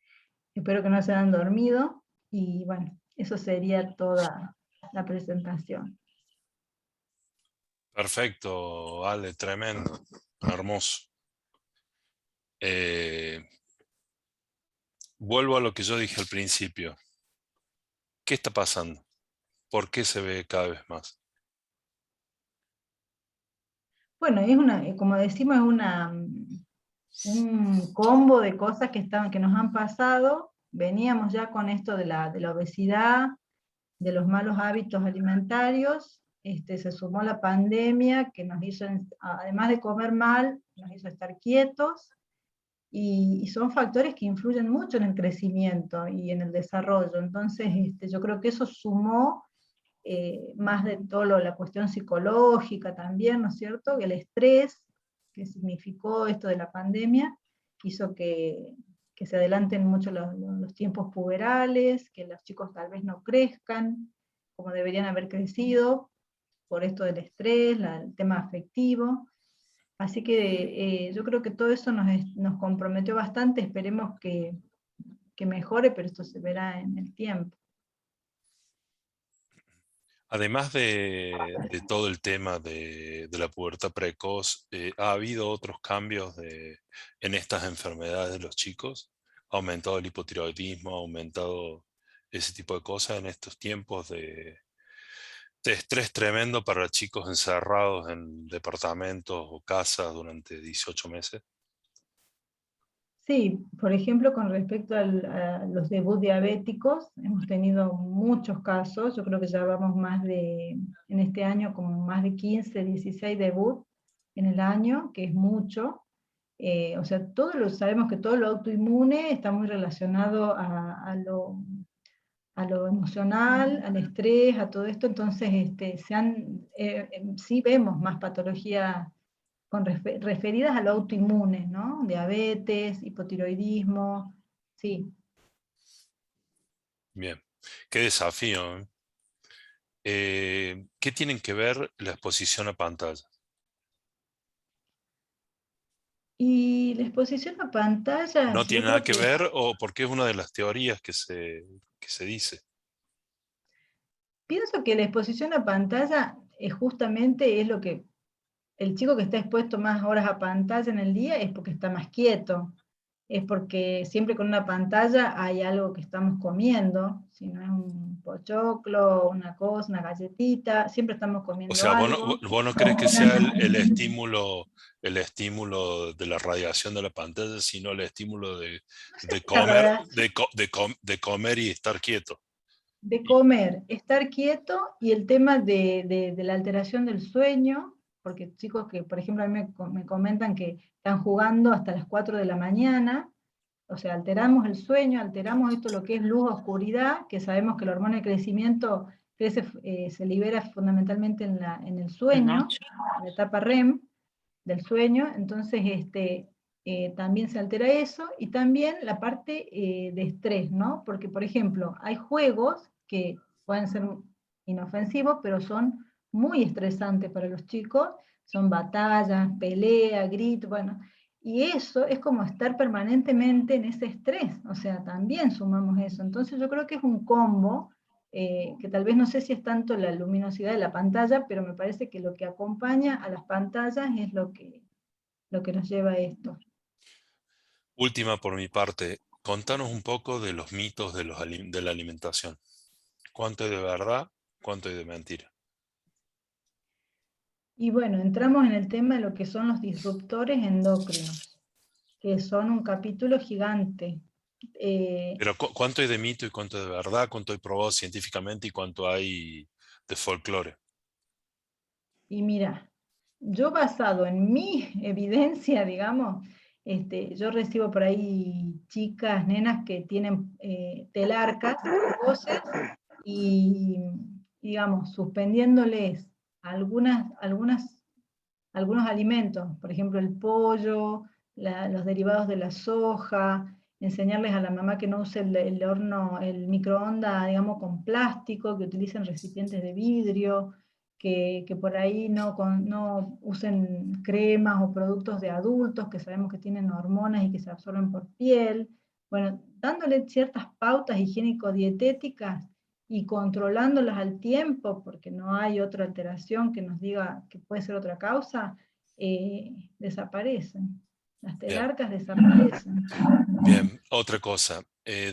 espero que no se hayan dormido, y bueno, eso sería toda la presentación. Perfecto, Ale, tremendo, hermoso. Vuelvo a lo que yo dije al principio. ¿Qué está pasando? ¿Por qué se ve cada vez más? Bueno, como decimos, es un combo de cosas que nos han pasado. Veníamos ya con esto de la obesidad, de los malos hábitos alimentarios, se sumó la pandemia que nos hizo, además de comer mal, nos hizo estar quietos, y son factores que influyen mucho en el crecimiento y en el desarrollo. Entonces yo creo que eso sumó más de todo la cuestión psicológica también, ¿no es cierto? El estrés que significó esto de la pandemia hizo que se adelanten mucho los tiempos puberales, que los chicos tal vez no crezcan como deberían haber crecido, por esto del estrés, el tema afectivo. Así que yo creo que todo eso nos comprometió bastante, esperemos que mejore, pero esto se verá en el tiempo. Además de todo el tema de la pubertad precoz, ¿ha habido otros cambios en estas enfermedades de los chicos? ¿Ha aumentado el hipotiroidismo? ¿Ha aumentado ese tipo de cosas en estos tiempos de estrés tremendo para chicos encerrados en departamentos o casas durante 18 meses? Sí, por ejemplo, con respecto a los debut diabéticos, hemos tenido muchos casos, yo creo que ya vamos en este año como más de 15, 16 debut en el año, que es mucho. O sea, sabemos que todo lo autoinmune está muy relacionado a lo emocional, al estrés, a todo esto, entonces sí vemos más patologías referidas a lo autoinmune, ¿no? Diabetes, hipotiroidismo, sí. Bien, qué desafío, ¿eh? ¿Qué tienen que ver la exposición a pantalla? Y la exposición a pantallas, ¿No yo tiene nada creo que que ver o porque es una de las teorías que se dice? pienso que la exposición a pantalla justamente es lo que el chico que está expuesto más horas a pantalla en el día es porque está más quieto, es porque siempre con una pantalla hay algo que estamos comiendo, si no es un pochoclo, una cosa, una galletita, siempre estamos O comiendo sea, algo. vos no crees que sea el estímulo de la radiación de la pantalla, sino el estímulo No sé de si la comer, radiación de comer y estar quieto. de comer, estar quieto y el tema de la alteración del sueño, porque chicos que, por ejemplo, a mí me comentan que están jugando hasta las 4 de la mañana, o sea, alteramos el sueño, alteramos esto lo que es luz, oscuridad, que sabemos que la hormona de crecimiento se libera fundamentalmente en el sueño, en la etapa REM del sueño, entonces también se altera eso, y también la parte de estrés, ¿no? Porque, por ejemplo, hay juegos que pueden ser inofensivos, pero son muy estresantes para los chicos, son batallas, peleas, gritos, bueno, y eso es como estar permanentemente en ese estrés, o sea, también sumamos eso. Entonces yo creo que es un combo, que tal vez no sé si es tanto la luminosidad de la pantalla, pero me parece que lo que acompaña a las pantallas es lo que nos lleva a esto. Última por mi parte, contanos un poco de los mitos de, de la alimentación. ¿Cuánto hay de verdad? ¿Cuánto hay de mentira? Y bueno, entramos en el tema de lo que son los disruptores endocrinos, que son un capítulo gigante. Eh, Pero ¿cuánto hay de mito y cuánto hay de verdad? ¿Cuánto hay probado científicamente y cuánto hay de folclore? y mira, yo basado en mi evidencia, digamos, yo recibo por ahí chicas, nenas que tienen telarcas precoces y, digamos, suspendiéndoles algunos alimentos, por ejemplo el pollo, los derivados de la soja, enseñarles a la mamá que no use el horno, el microondas, digamos, con plástico, que utilicen recipientes de vidrio, que por ahí no usen cremas o productos de adultos que sabemos que tienen hormonas y que se absorben por piel. Bueno, dándole ciertas pautas higiénico-dietéticas y controlándolas al tiempo, porque no hay otra alteración que nos diga que puede ser otra causa, desaparecen. Las Bien, telarcas desaparecen. bien. Otra cosa,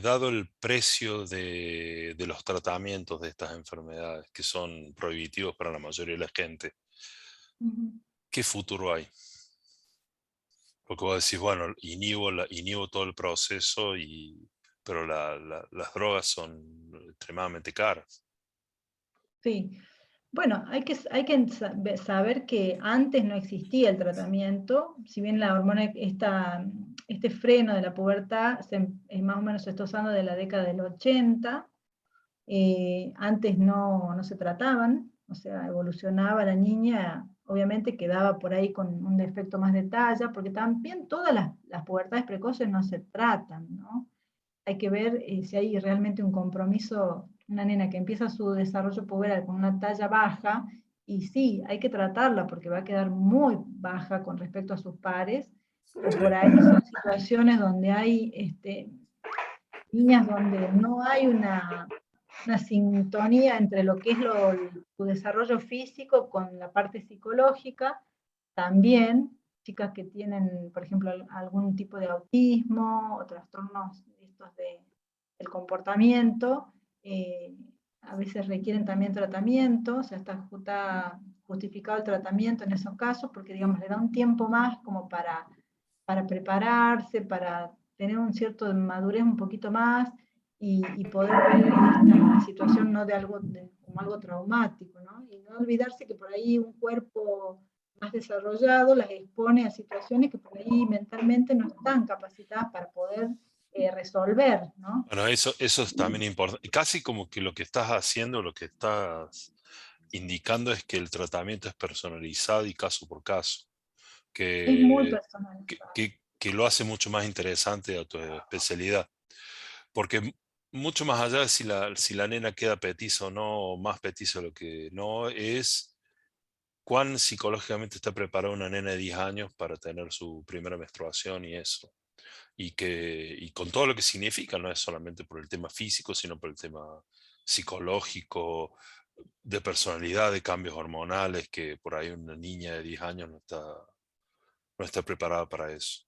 dado el precio de los tratamientos de estas enfermedades, que son prohibitivos para la mayoría de la gente, Ujú. ¿qué futuro hay? Porque vos decís, bueno, inhibo todo el proceso, pero las drogas son extremadamente caras. Sí. Bueno, saber que antes no existía el tratamiento, si bien la hormona, este freno de la pubertad más o menos se está usando de la década del 80, antes no se trataban, o sea, evolucionaba la niña, obviamente quedaba por ahí con un defecto más de talla, porque también todas las pubertades precoces no se tratan, ¿no? Hay que ver si hay realmente un compromiso, una nena que empieza su desarrollo puberal con una talla baja, y sí, hay que tratarla porque va a quedar muy baja con respecto a sus pares, o por ahí son situaciones donde hay niñas donde no hay una sintonía entre lo que es su desarrollo físico con la parte psicológica, también chicas que tienen, por ejemplo, algún tipo de autismo o trastornos estos del comportamiento, a veces requieren también tratamiento, o sea, está justificado el tratamiento en esos casos porque, digamos, le da un tiempo más como para prepararse, para tener un cierto madurez un poquito más y poder ver esta situación no de algo como algo traumático, ¿no? Y no olvidarse que por ahí un cuerpo más desarrollado las expone a situaciones que por ahí mentalmente no están capacitadas para poder resolver, ¿no? Bueno, eso es también importante. Casi como que lo que estás haciendo, lo que estás indicando es que el tratamiento es personalizado y caso por caso, Es muy que, personal. que lo hace mucho más interesante a tu especialidad. Porque mucho más allá de si la nena queda petiza o no, o más petiza de lo que no, es cuán psicológicamente está preparada una nena de 10 años para tener su primera menstruación y eso. Y con todo lo que significa, no es solamente por el tema físico, sino por el tema psicológico, de personalidad, de cambios hormonales, que por ahí una niña de 10 años no está preparada para eso.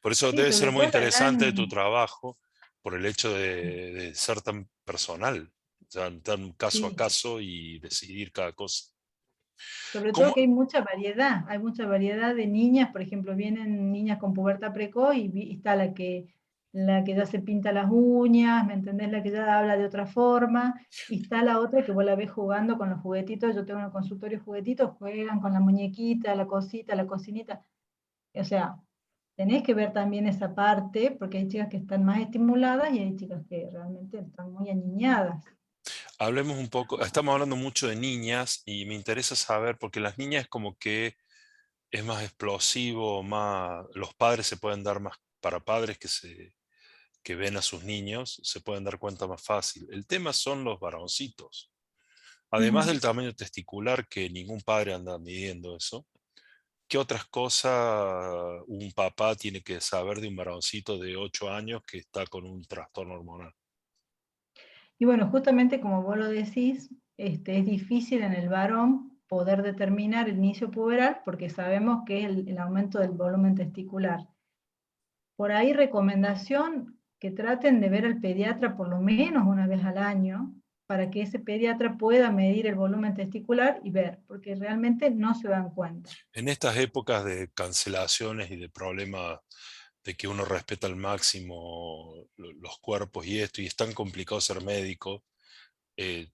Por eso Sí, debe sobre ser muy todo la interesante tu gran... trabajo, por el hecho de ser tan personal, tan caso a Sí, caso y decidir cada cosa. sobre todo ¿Cómo? que hay mucha variedad de niñas, por ejemplo, vienen niñas con pubertad precoz y está la que ya se pinta las uñas, ¿me entendés? La que ya habla de otra forma, y está la otra que vos la ves jugando con los juguetitos, yo tengo un consultorio de juguetitos, juegan con la muñequita, la cosita, la cocinita, o sea, tenés que ver también esa parte, porque hay chicas que están más estimuladas y hay chicas que realmente están muy aniñadas. Hablemos un poco, estamos hablando mucho de niñas y me interesa saber, porque las niñas como que es más explosivo, más, los padres se pueden dar más, para padres que ven a sus niños, se pueden dar cuenta más fácil. El tema son los varoncitos. Además Ujú. del tamaño testicular, que ningún padre anda midiendo eso, ¿qué otras cosas un papá tiene que saber de un varoncito de 8 años que está con un trastorno hormonal? Y bueno, justamente como vos lo decís, es difícil en el varón poder determinar el inicio puberal porque sabemos que es el aumento del volumen testicular. Por ahí recomendación que traten de ver al pediatra por lo menos una vez al año para que ese pediatra pueda medir el volumen testicular y ver, porque realmente no se dan cuenta. En estas épocas de cancelaciones y de problemas de que uno respeta al máximo los cuerpos y esto, y es tan complicado ser médico,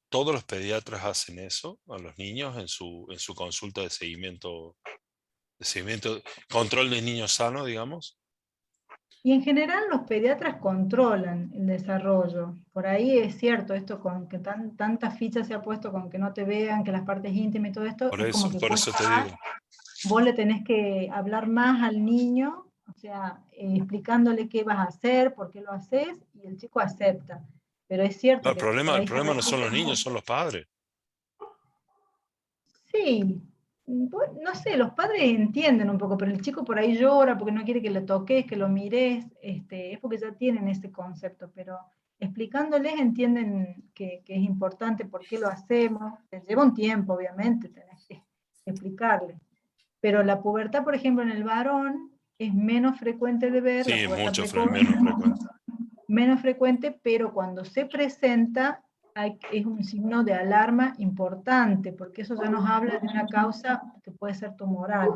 ¿todos los pediatras hacen eso a los niños en su consulta de seguimiento, control de niños sanos, digamos? Y en general los pediatras controlan el desarrollo. Por ahí es cierto esto con que tantas fichas se ha puesto con que no te vean, que las partes íntimas y todo esto, es como que Por eso cuesta te más. digo. Vos le tenés que hablar más al niño, o sea, explicándole qué vas a hacer, por qué lo haces, y el chico acepta. Pero es No, cierto que por el ahí se problema no son repite los niños, mucho. son los padres. Sí, no sé, los padres entienden un poco, pero el chico por ahí llora porque no quiere que le toques, que lo mires, es porque ya tienen ese concepto, pero explicándoles entienden que es importante, por qué lo hacemos, te lleva un tiempo, obviamente, tenés que explicarle. Pero la pubertad, por ejemplo, en el varón es menos frecuente de ver, Sí, la es pubertad mucho precoz, menos frecuente. menos frecuente, pero cuando se presenta es un signo de alarma importante, porque eso ya nos habla de una causa que puede ser tumoral.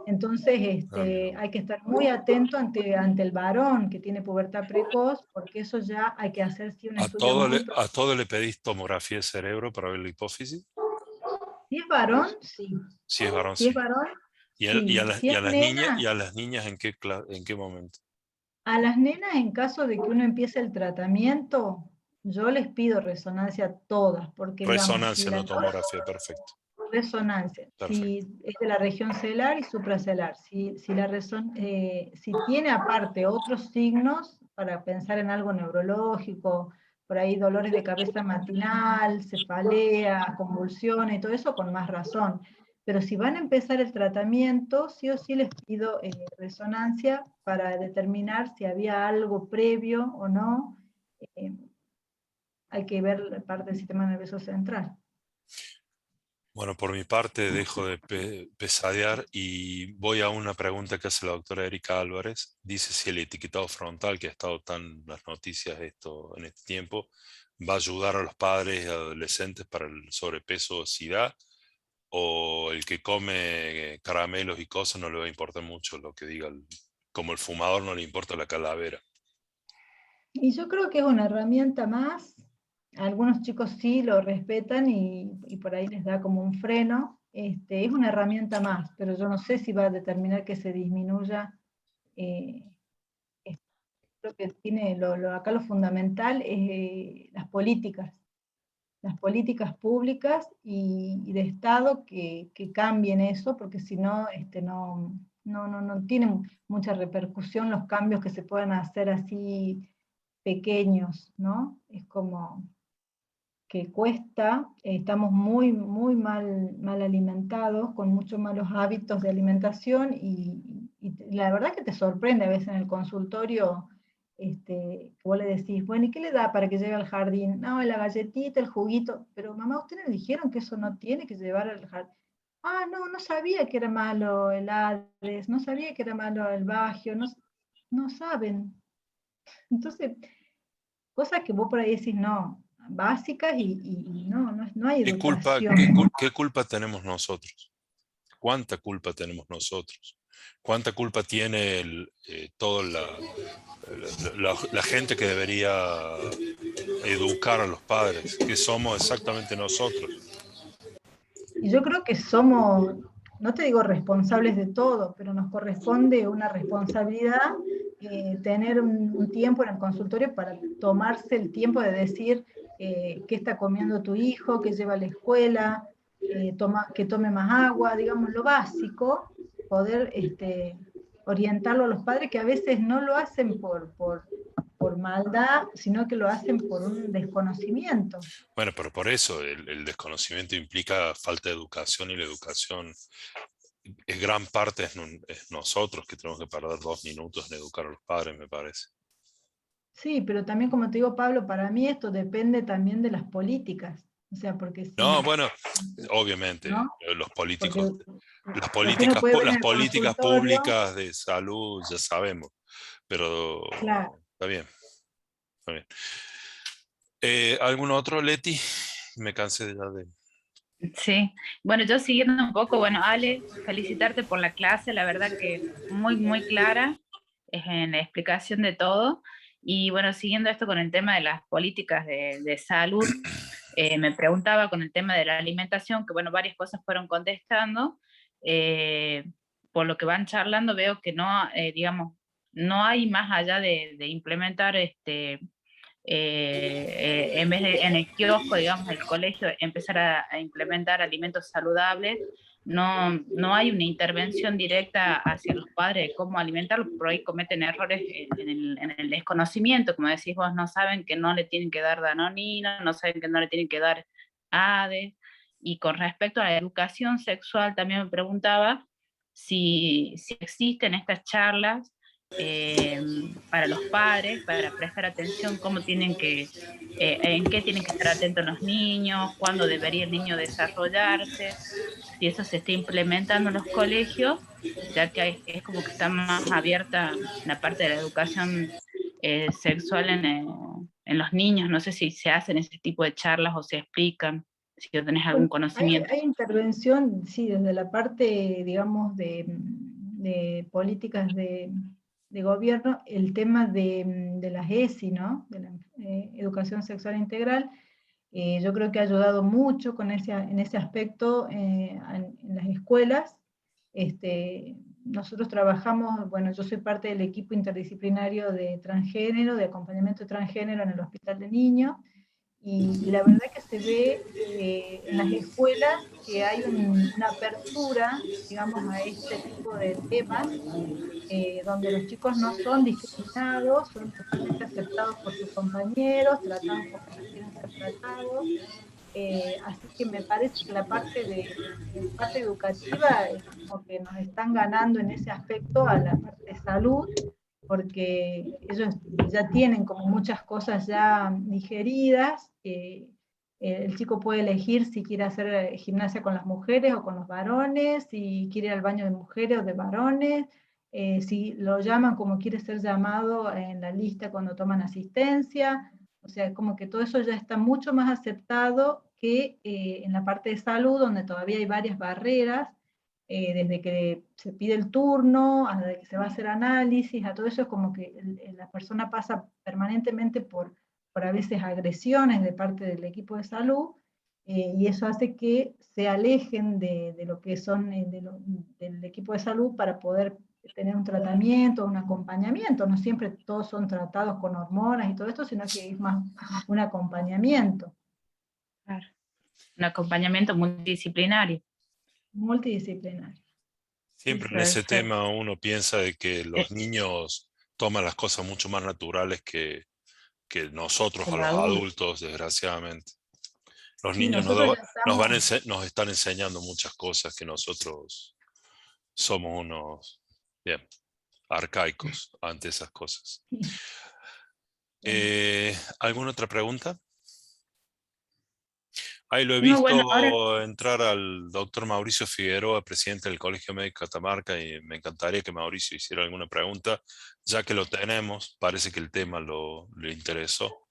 Entonces, Ah, mira. hay que estar muy atento ante el varón que tiene pubertad precoz, porque eso ya hay que hacer sí, un estudio muy A profundo. todo le pedís tomografía de cerebro para ver la hipófisis? Si es varón, sí. Si es varón, Si es sí. varón, sí. Si Y es y nena, a las niñas en qué momento? a las nenas, en caso de que uno empiece el tratamiento, yo les pido resonancia todas, porque digamos, si Resonancia, la no tomografía, perfecto. resonancia, si Perfecto. es de la región celular y supracelular, si tiene aparte otros signos, para pensar en algo neurológico, por ahí dolores de cabeza matinal, cefalea, convulsiones y todo eso, con más razón. Pero si van a empezar el tratamiento, sí o sí les pido resonancia para determinar si había algo previo o no. Eh, Hay que ver la parte del sistema nervioso central. Bueno, por mi parte dejo de pesadear y voy a una pregunta que hace la doctora Erika Álvarez. Dice si el etiquetado frontal, que ha estado tan en las noticias en este tiempo, va a ayudar a los padres y adolescentes para el sobrepeso o obesidad, o el que come caramelos y cosas no le va a importar mucho lo que diga como el fumador no le importa la calavera. Y yo creo que es una herramienta más. Algunos chicos sí lo respetan y por ahí les da como un freno. Es una herramienta más, pero yo no sé si va a determinar que se disminuya. eh, Creo que tiene acá lo fundamental es las políticas públicas y de Estado que cambien eso, porque si no, no tienen mucha repercusión los cambios que se puedan hacer así pequeños, ¿no? Es como que cuesta, estamos muy mal alimentados, con muchos malos hábitos de alimentación y la verdad que te sorprende a veces en el consultorio, que vos le decís, bueno, ¿y qué le da para que lleve al jardín? No, la galletita, el juguito, pero mamá, ustedes le dijeron que eso no tiene que llevar al jardín. Ah, no, no sabía que era malo el Hades, no sabía que era malo el Bagio, no saben. Entonces, cosas que vos por ahí decís, no, básicas y no hay educación. ¿Qué culpa tenemos nosotros? ¿Cuánta culpa tenemos nosotros? ¿Cuánta culpa tiene toda la gente que debería educar a los padres? Que somos exactamente nosotros. Y yo creo que somos, no te digo responsables de todo, pero nos corresponde una responsabilidad, tener un tiempo en el consultorio para tomarse el tiempo de decir qué está comiendo tu hijo, qué lleva a la escuela, que tome más agua, digamos lo básico, poder orientarlo a los padres que a veces no lo hacen por maldad, sino que lo hacen por un desconocimiento. Bueno, pero por eso el desconocimiento implica falta de educación y la educación es gran parte es nosotros que tenemos que perder 2 minutos en educar a los padres, me parece. Sí, pero también como te digo, Pablo, para mí esto depende también de las políticas. O sea, porque No, si, bueno, obviamente, ¿no? los Porque políticos, lo que uno puede ver en las el políticas consultorio, públicas de salud, ya sabemos, pero claro. está bien, está bien. ¿Algún otro, Leti? Me cansé de ya de... Sí, bueno, yo siguiendo un poco, bueno, Ale, felicitarte por la clase, la verdad que muy clara en la explicación de todo. Y bueno, siguiendo esto con el tema de las políticas de salud, me preguntaba con el tema de la alimentación, que bueno, varias cosas fueron contestando. eh, por lo que van charlando, veo que no, digamos, no hay más allá de implementar en vez de en el kiosco, digamos, el colegio, empezar a implementar alimentos saludables, no hay una intervención directa hacia los padres de cómo alimentarlos, por ahí cometen errores en el desconocimiento, como decís vos, no saben que no le tienen que dar danonina, no saben que no le tienen que dar ADE, y con respecto a la educación sexual, también me preguntaba si existen estas charlas eh, para los padres, para prestar atención cómo tienen en qué tienen que estar atentos los niños, cuándo debería el niño desarrollarse, si eso se está implementando en los colegios, ya que es como que está más abierta la parte de la educación sexual en los niños. No sé si se hacen ese tipo de charlas o se explican, si tú tenés algún Bueno, hay, conocimiento. hay intervención, sí, desde la parte, digamos, de políticas de gobierno, el tema de las ESI, ¿no? De la educación sexual integral. Yo creo que ha ayudado mucho en ese aspecto en las escuelas. Nosotros trabajamos, bueno, yo soy parte del equipo interdisciplinario de transgénero, de acompañamiento de transgénero en el Hospital de Niños, y la verdad que se ve en las escuelas que hay una apertura, digamos, a este tipo de temas, donde los chicos no son discriminados, son totalmente aceptados por sus compañeros, tratados como quieren ser tratados. Así que me parece que en parte educativa es como que nos están ganando en ese aspecto a la parte de salud, porque ellos ya tienen como muchas cosas ya digeridas. El chico puede elegir si quiere hacer gimnasia con las mujeres o con los varones, si quiere ir al baño de mujeres o de varones, si lo llaman como quiere ser llamado en la lista cuando toman asistencia. O sea, como que todo eso ya está mucho más aceptado que en la parte de salud, donde todavía hay varias barreras. desde que se pide el turno, hasta que se va a hacer análisis, a todo eso es como que la persona pasa permanentemente por a veces agresiones de parte del equipo de salud, y eso hace que se alejen de lo que son del equipo de salud para poder tener un tratamiento, un acompañamiento. No siempre todos son tratados con hormonas y todo esto, sino que es más un acompañamiento. Claro. Un acompañamiento multidisciplinario. Multidisciplinario. Siempre en ese Perfecto. tema uno piensa de que los niños toman las cosas mucho más naturales que nosotros o El los adulto. adultos, desgraciadamente. Los Sí, niños nosotros ya nos están enseñando muchas cosas que nosotros somos unos, bien, arcaicos ante esas cosas. ¿Alguna otra pregunta? Ahí lo he No, bueno, ahora visto entrar al doctor Mauricio Figueroa, presidente del Colegio Médico Catamarca, y me encantaría que Mauricio hiciera alguna pregunta, ya que lo tenemos, parece que el tema le interesó.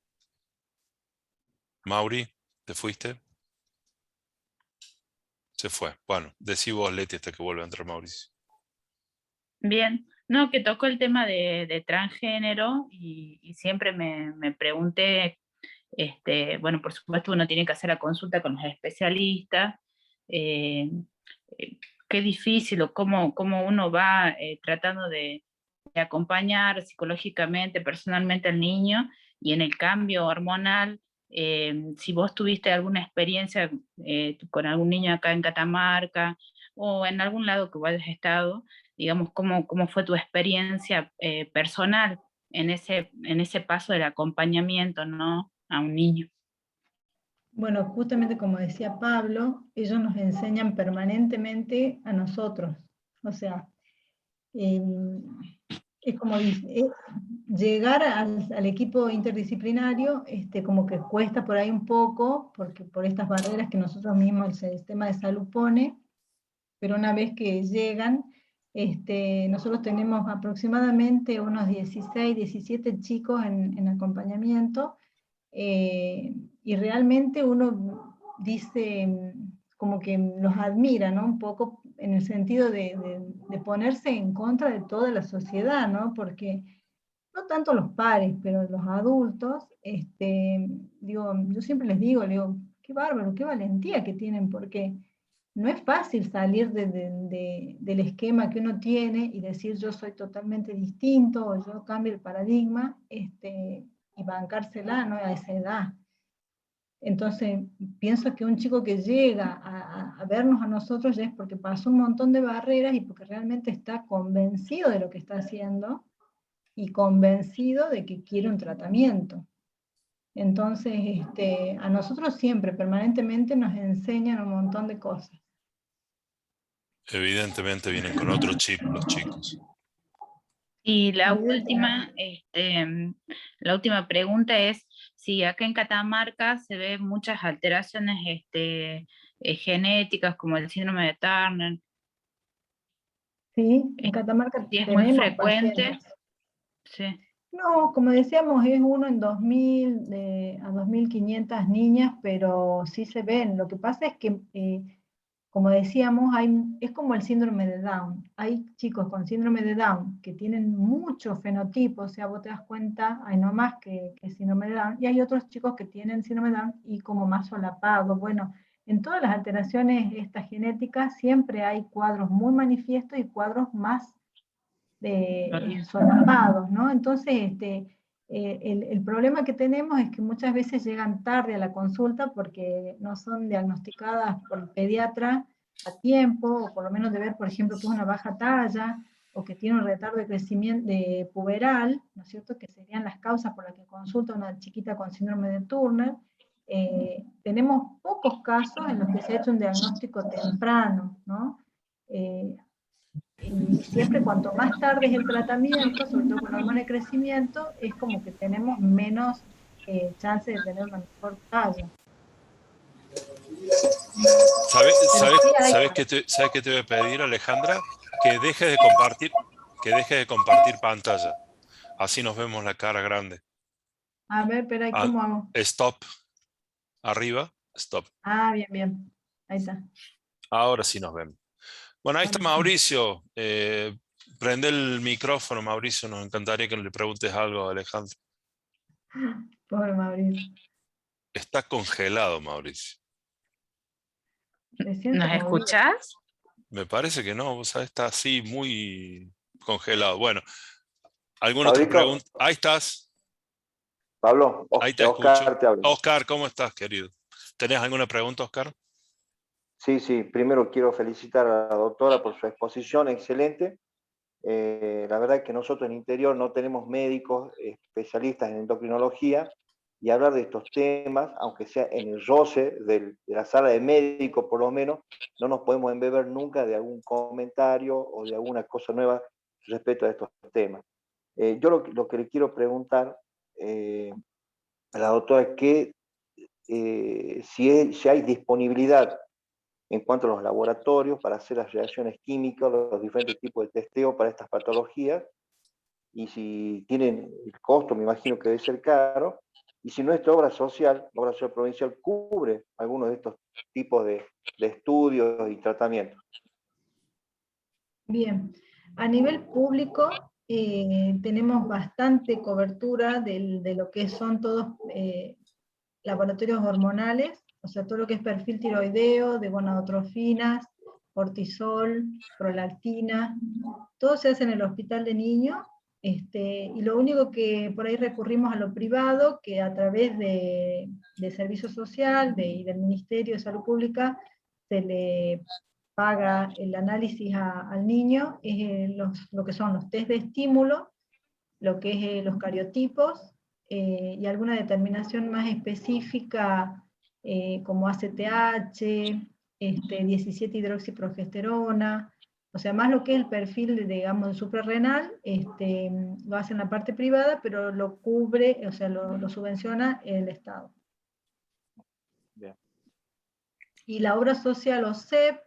Mauri, ¿te fuiste? Se fue. Bueno, decí vos, Leti, hasta que vuelva a entrar Mauricio. bien, no, que tocó el tema de transgénero y siempre me pregunté, bueno, por supuesto uno tiene que hacer la consulta con los especialistas, eh, qué difícil o cómo uno va tratando de acompañar psicológicamente, personalmente al niño y en el cambio hormonal. Si vos tuviste alguna experiencia con algún niño acá en Catamarca o en algún lado que vos hayas estado, digamos, cómo fue tu experiencia personal en ese paso del acompañamiento, ¿no? A un niño. Bueno, justamente como decía Pablo, ellos nos enseñan permanentemente a nosotros. O sea, eh, es como llegar al equipo interdisciplinario, como que cuesta por ahí un poco, porque por estas barreras que nosotros mismos el sistema de salud pone, pero una vez que llegan, nosotros tenemos aproximadamente unos 16, 17 chicos en acompañamiento, y realmente uno dice, como que los admira, ¿no? Un poco en el sentido de ponerse en contra de toda la sociedad, ¿no? Porque no tanto los pares, pero los adultos, digo, yo siempre les digo, qué bárbaro, qué valentía que tienen, porque no es fácil salir del esquema que uno tiene y decir yo soy totalmente distinto o yo cambio el paradigma, y bancársela, ¿no? A esa edad. Entonces, pienso que un chico que llega a vernos a nosotros ya es porque pasó un montón de barreras y porque realmente está convencido de lo que está haciendo y convencido de que quiere un tratamiento. Entonces, a nosotros siempre, permanentemente nos enseñan un montón de cosas. Evidentemente vienen con otro chip los chicos. Y Evidentemente. la última pregunta es si acá en Catamarca se ven muchas alteraciones genéticas como el síndrome de Turner, Sí, en Catamarca si es muy tenemos frecuente. pacientes. Sí. No, como decíamos, es uno en 2000 a 2.500 niñas, pero sí se ven. Lo que pasa es que, como decíamos, es como el síndrome de Down. Hay chicos con síndrome de Down que tienen muchos fenotipos, o sea, vos te das cuenta, hay no más que síndrome de Down, y hay otros chicos que tienen síndrome de Down y como más solapados. Bueno, en todas las alteraciones estas genéticas siempre hay cuadros muy manifiestos y cuadros más solapados, ¿no? Entonces, el problema que tenemos es que muchas veces llegan tarde a la consulta porque no son diagnosticadas por el pediatra a tiempo, o por lo menos de ver, por ejemplo, que es una baja talla, o que tiene un retardo de crecimiento puberal, ¿no es cierto?, que serían las causas por las que consulta una chiquita con síndrome de Turner. Tenemos pocos casos en los que se ha hecho un diagnóstico temprano, ¿no? Y siempre cuanto más tarde es el tratamiento, sobre todo con hormona de crecimiento, es como que tenemos menos chance de tener una mejor talla. ¿Sabes qué te voy a pedir, Alejandra? Que dejes de compartir, que dejes de compartir pantalla. Así nos vemos la cara grande. A ver, espera, ¿y Ah, cómo hago? stop. Arriba. Stop. Ah, bien, bien. Ahí está. Ahora sí nos vemos. Bueno, ahí está Buenísimo. Mauricio. Prende el micrófono, Mauricio. Nos encantaría que le preguntes algo a Alejandro. Pobre Mauricio. Está congelado, Mauricio. Se siente ¿Nos como vivo. escuchás? Me parece que no, vos sabés, está así muy congelado. Bueno, ¿alguna otra Fabricio, pregunta? Ahí estás, Pablo, ahí te escucho. Oscar te habla. Oscar, ¿cómo estás, querido? ¿Tenés alguna pregunta, Oscar? Sí, sí, primero quiero felicitar a la doctora por su exposición, excelente. La verdad es que nosotros en Interior no tenemos médicos especialistas en endocrinología y hablar de estos temas, aunque sea en el roce de la sala de médicos por lo menos, no nos podemos embeber nunca de algún comentario o de alguna cosa nueva respecto a estos temas. Yo lo que le quiero preguntar a la doctora es que si hay disponibilidad en cuanto a los laboratorios para hacer las reacciones químicas, los diferentes tipos de testeo para estas patologías, y si tienen el costo, me imagino que debe ser caro, y si nuestra obra social provincial, cubre algunos de estos tipos de estudios y tratamientos. Bien, a nivel público tenemos bastante cobertura de lo que son todos laboratorios hormonales, o sea, todo lo que es perfil tiroideo, de gonadotrofinas, cortisol, prolactina, todo se hace en el hospital de niños, y lo único que por ahí recurrimos a lo privado, que a través de Servicio Social y del Ministerio de Salud Pública se le paga el análisis al niño, es lo que son los test de estímulo, lo que es los cariotipos, y alguna determinación más específica, como ACTH, 17-hidroxiprogesterona, o sea, más lo que es el perfil, digamos, suprarrenal, lo hace en la parte privada, pero lo cubre, o sea, lo subvenciona el Estado. Bien. Y la obra social o CEP,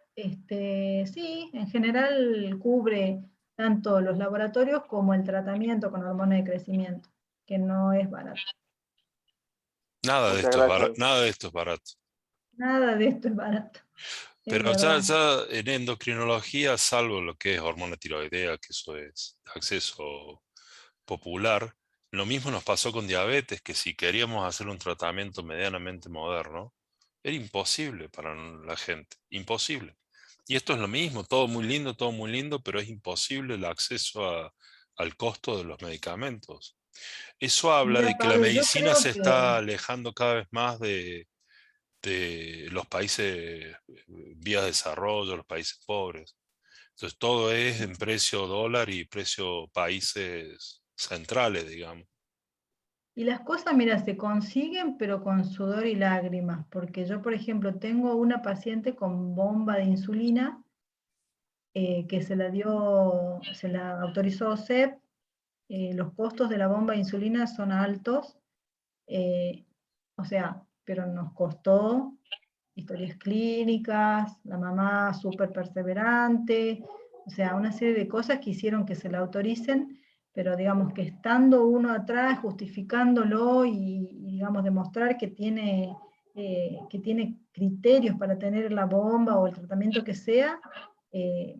sí, en general cubre tanto los laboratorios como el tratamiento con hormonas de crecimiento, que no es barato. Nada de Muchas esto es barato. gracias. Nada de esto es barato. Nada de esto es barato, es Pero ya, verdad. ya en endocrinología, salvo lo que es hormona tiroidea, que eso es acceso popular, lo mismo nos pasó con diabetes, que si queríamos hacer un tratamiento medianamente moderno, era imposible para la gente, imposible. Y esto es lo mismo, todo muy lindo, pero es imposible el acceso al costo de los medicamentos. Eso habla de Mira, que la Pablo, yo medicina creo se que, está alejando cada vez más de los países vías de desarrollo, los países pobres. Entonces todo es en precio dólar y precio países centrales, digamos. y las cosas, mira, se consiguen, pero con sudor y lágrimas, porque yo, por ejemplo, tengo una paciente con bomba de insulina, que se la autorizó CEP, los costos de la bomba de insulina son altos, eh, o sea, pero nos costó historias clínicas, la mamá súper perseverante, o sea, una serie de cosas que hicieron que se la autoricen, pero digamos que estando uno atrás, justificándolo y digamos, demostrar que tiene criterios para tener la bomba o el tratamiento que sea, eh,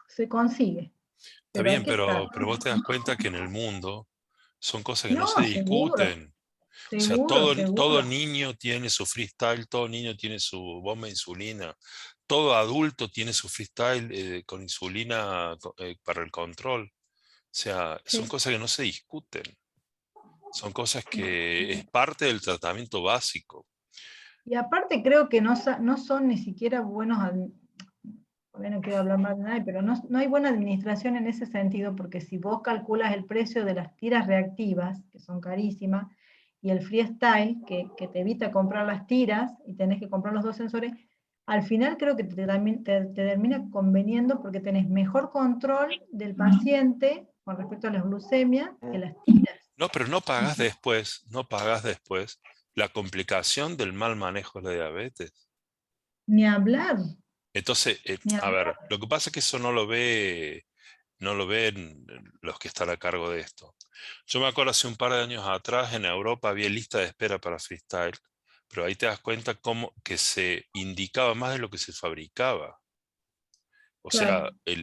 se consigue, Está pero hay bien, que estar. pero vos te das cuenta que en el mundo son cosas que no se No, seguro, discuten. O sea, seguro, todo seguro. niño tiene su freestyle, todo niño tiene su bomba de insulina, todo adulto tiene su freestyle con insulina para el control. O sea, son Sí. cosas que no se discuten. Son cosas que es parte del tratamiento básico. Y aparte creo que no son ni siquiera buenos, no quiero hablar mal de nadie, pero no hay buena administración en ese sentido, porque si vos calculas el precio de las tiras reactivas, que son carísimas, y el freestyle, que te evita comprar las tiras y tenés que comprar los dos sensores, al final creo que te termina conveniendo porque tenés mejor control del paciente con respecto a las glucemias que las tiras. No, pero no pagas después la complicación del mal manejo de la diabetes. Ni hablar, Entonces, ni a hablar. ver, lo que pasa es que eso no lo ven los que están a cargo de esto. Yo me acuerdo hace un par de años atrás en Europa había lista de espera para freestyle, pero ahí te das cuenta cómo que se indicaba más de lo que se fabricaba. O sea, Claro.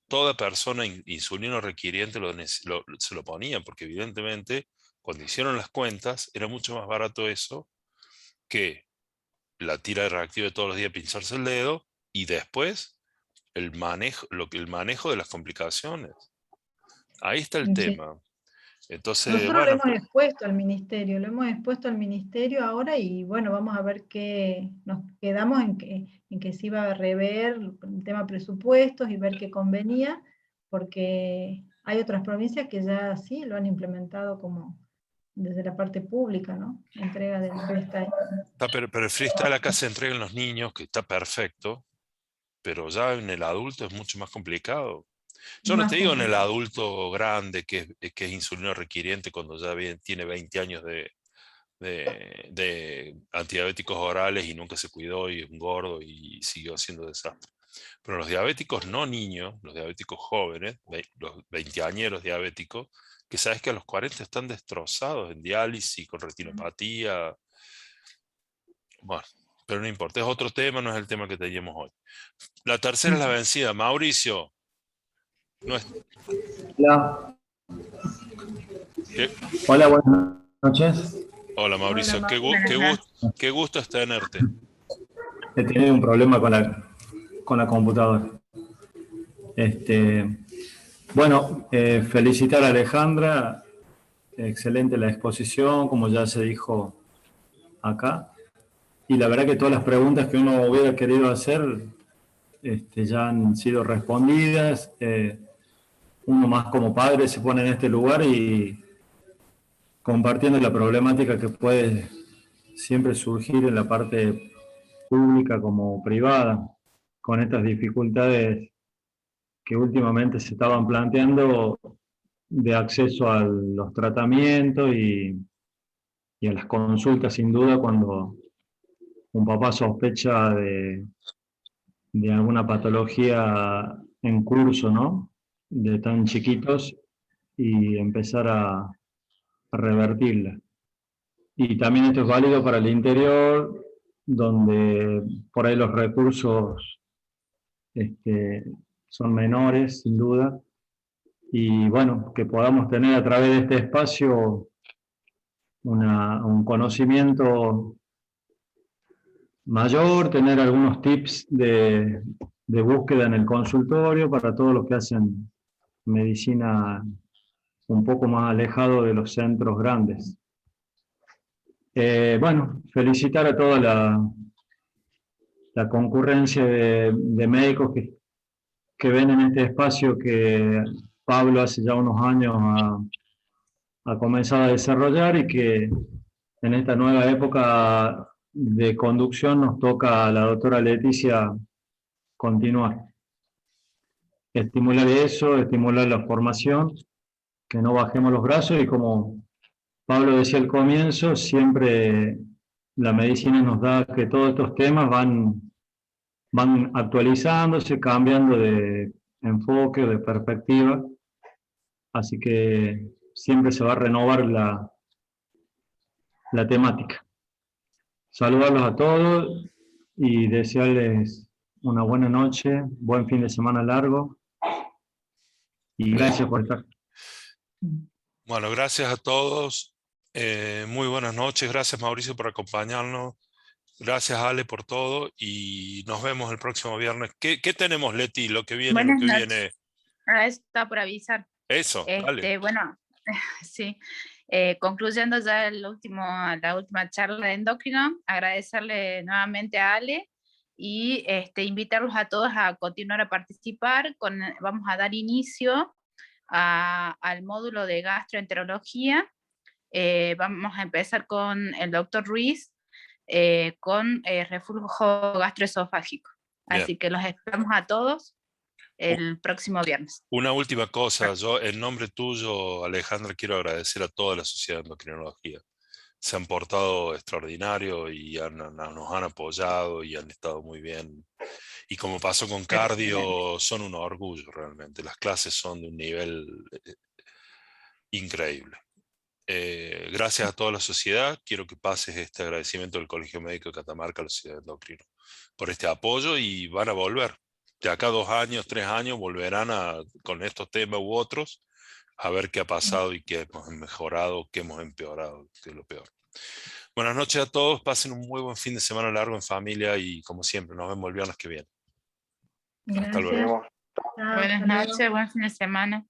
toda persona insulino requiriente se lo ponía, porque evidentemente cuando hicieron las cuentas era mucho más barato eso que la tira reactiva de todos los días, pincharse el dedo, y después el manejo de las complicaciones. Ahí está el Sí. tema. Entonces, Nosotros lo bueno, hemos expuesto al ministerio, lo hemos expuesto al ministerio ahora y bueno, vamos a ver qué, nos quedamos en que se iba a rever el tema presupuestos y ver qué convenía, porque hay otras provincias que ya sí lo han implementado como desde la parte pública, ¿no? La entrega del freestyle. pero el freestyle acá se entrega en los niños, que está perfecto, pero ya en el adulto es mucho más complicado. Yo no Más te digo en el complicado. adulto grande que es insulino requiriente cuando ya tiene 20 años de antidiabéticos orales y nunca se cuidó y es un gordo y siguió haciendo desastre. Pero los diabéticos no niños, los diabéticos jóvenes, los veinteañeros diabéticos, que sabes que a los 40 están destrozados en diálisis, con retinopatía. Bueno, pero no importa, es otro tema, no es el tema que teníamos hoy. La tercera es la vencida. Mauricio, no es, Hola, ¿qué? hola, buenas noches. Hola Hola, Mauricio, Buenas noches. qué gusto es tenerte. He tenido un problema con la computadora. Este, bueno, felicitar a Alejandra, excelente la exposición, como ya se dijo acá. Y la verdad que todas las preguntas que uno hubiera querido hacer ya han sido respondidas. Uno más como padre se pone en este lugar y compartiendo la problemática que puede siempre surgir en la parte pública como privada, con estas dificultades que últimamente se estaban planteando de acceso a los tratamientos y a las consultas, sin duda, cuando un papá sospecha de alguna patología en curso, ¿no? De tan chiquitos y empezar a revertirla. Y también esto es válido para el interior, donde por ahí los recursos este, son menores, sin duda, y bueno, que podamos tener a través de este espacio un conocimiento mayor, tener algunos tips de búsqueda en el consultorio para todos los que hacen medicina un poco más alejado de los centros grandes. Bueno, felicitar a toda la concurrencia de médicos que ven en este espacio que Pablo hace ya unos años ha comenzado a desarrollar y que en esta nueva época de conducción nos toca a la doctora Leticia continuar. Estimular eso, estimular la formación, que no bajemos los brazos y como Pablo decía al comienzo, siempre la medicina nos da que todos estos temas van actualizándose, cambiando de enfoque, de perspectiva, así que siempre se va a renovar la temática. Saludarlos a todos y desearles una buena noche, buen fin de semana largo y gracias por estar. Bueno, gracias a todos. Muy buenas noches. Gracias Mauricio por acompañarnos. Gracias Ale por todo y nos vemos el próximo viernes. ¿Qué tenemos, Leti? Lo que viene, lo Buenas que noches. viene. Eso está por avisar. Eso, dale. Bueno, sí. Concluyendo ya la última charla de endocrino, agradecerle nuevamente a Ale y invitarlos a todos a continuar a participar. Vamos a dar inicio al módulo de gastroenterología. Vamos a empezar con el doctor Ruiz con reflujo gastroesofágico. Bien. Así que los esperamos a todos el próximo viernes. Una última cosa, yo en nombre tuyo, Alejandra, quiero agradecer a toda la Sociedad de Endocrinología. Se han portado extraordinario y nos han apoyado y han estado muy bien. Y como pasó con cardio, son un orgullo realmente. Las clases son de un nivel increíble. Gracias a toda la sociedad. Quiero que pases este agradecimiento del Colegio Médico de Catamarca a la Sociedad de Endocrino por este apoyo, y van a volver. De acá 2 años, 3 años, volverán con estos temas u otros a ver qué ha pasado y qué hemos mejorado, qué hemos empeorado, que es lo peor. Buenas noches a todos, pasen un muy buen fin de semana largo en familia y como siempre, nos vemos el viernes que viene. Hasta luego. Gracias. Chao, Buenas hasta luego. noches, buen fin de semana.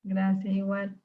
Gracias, igual.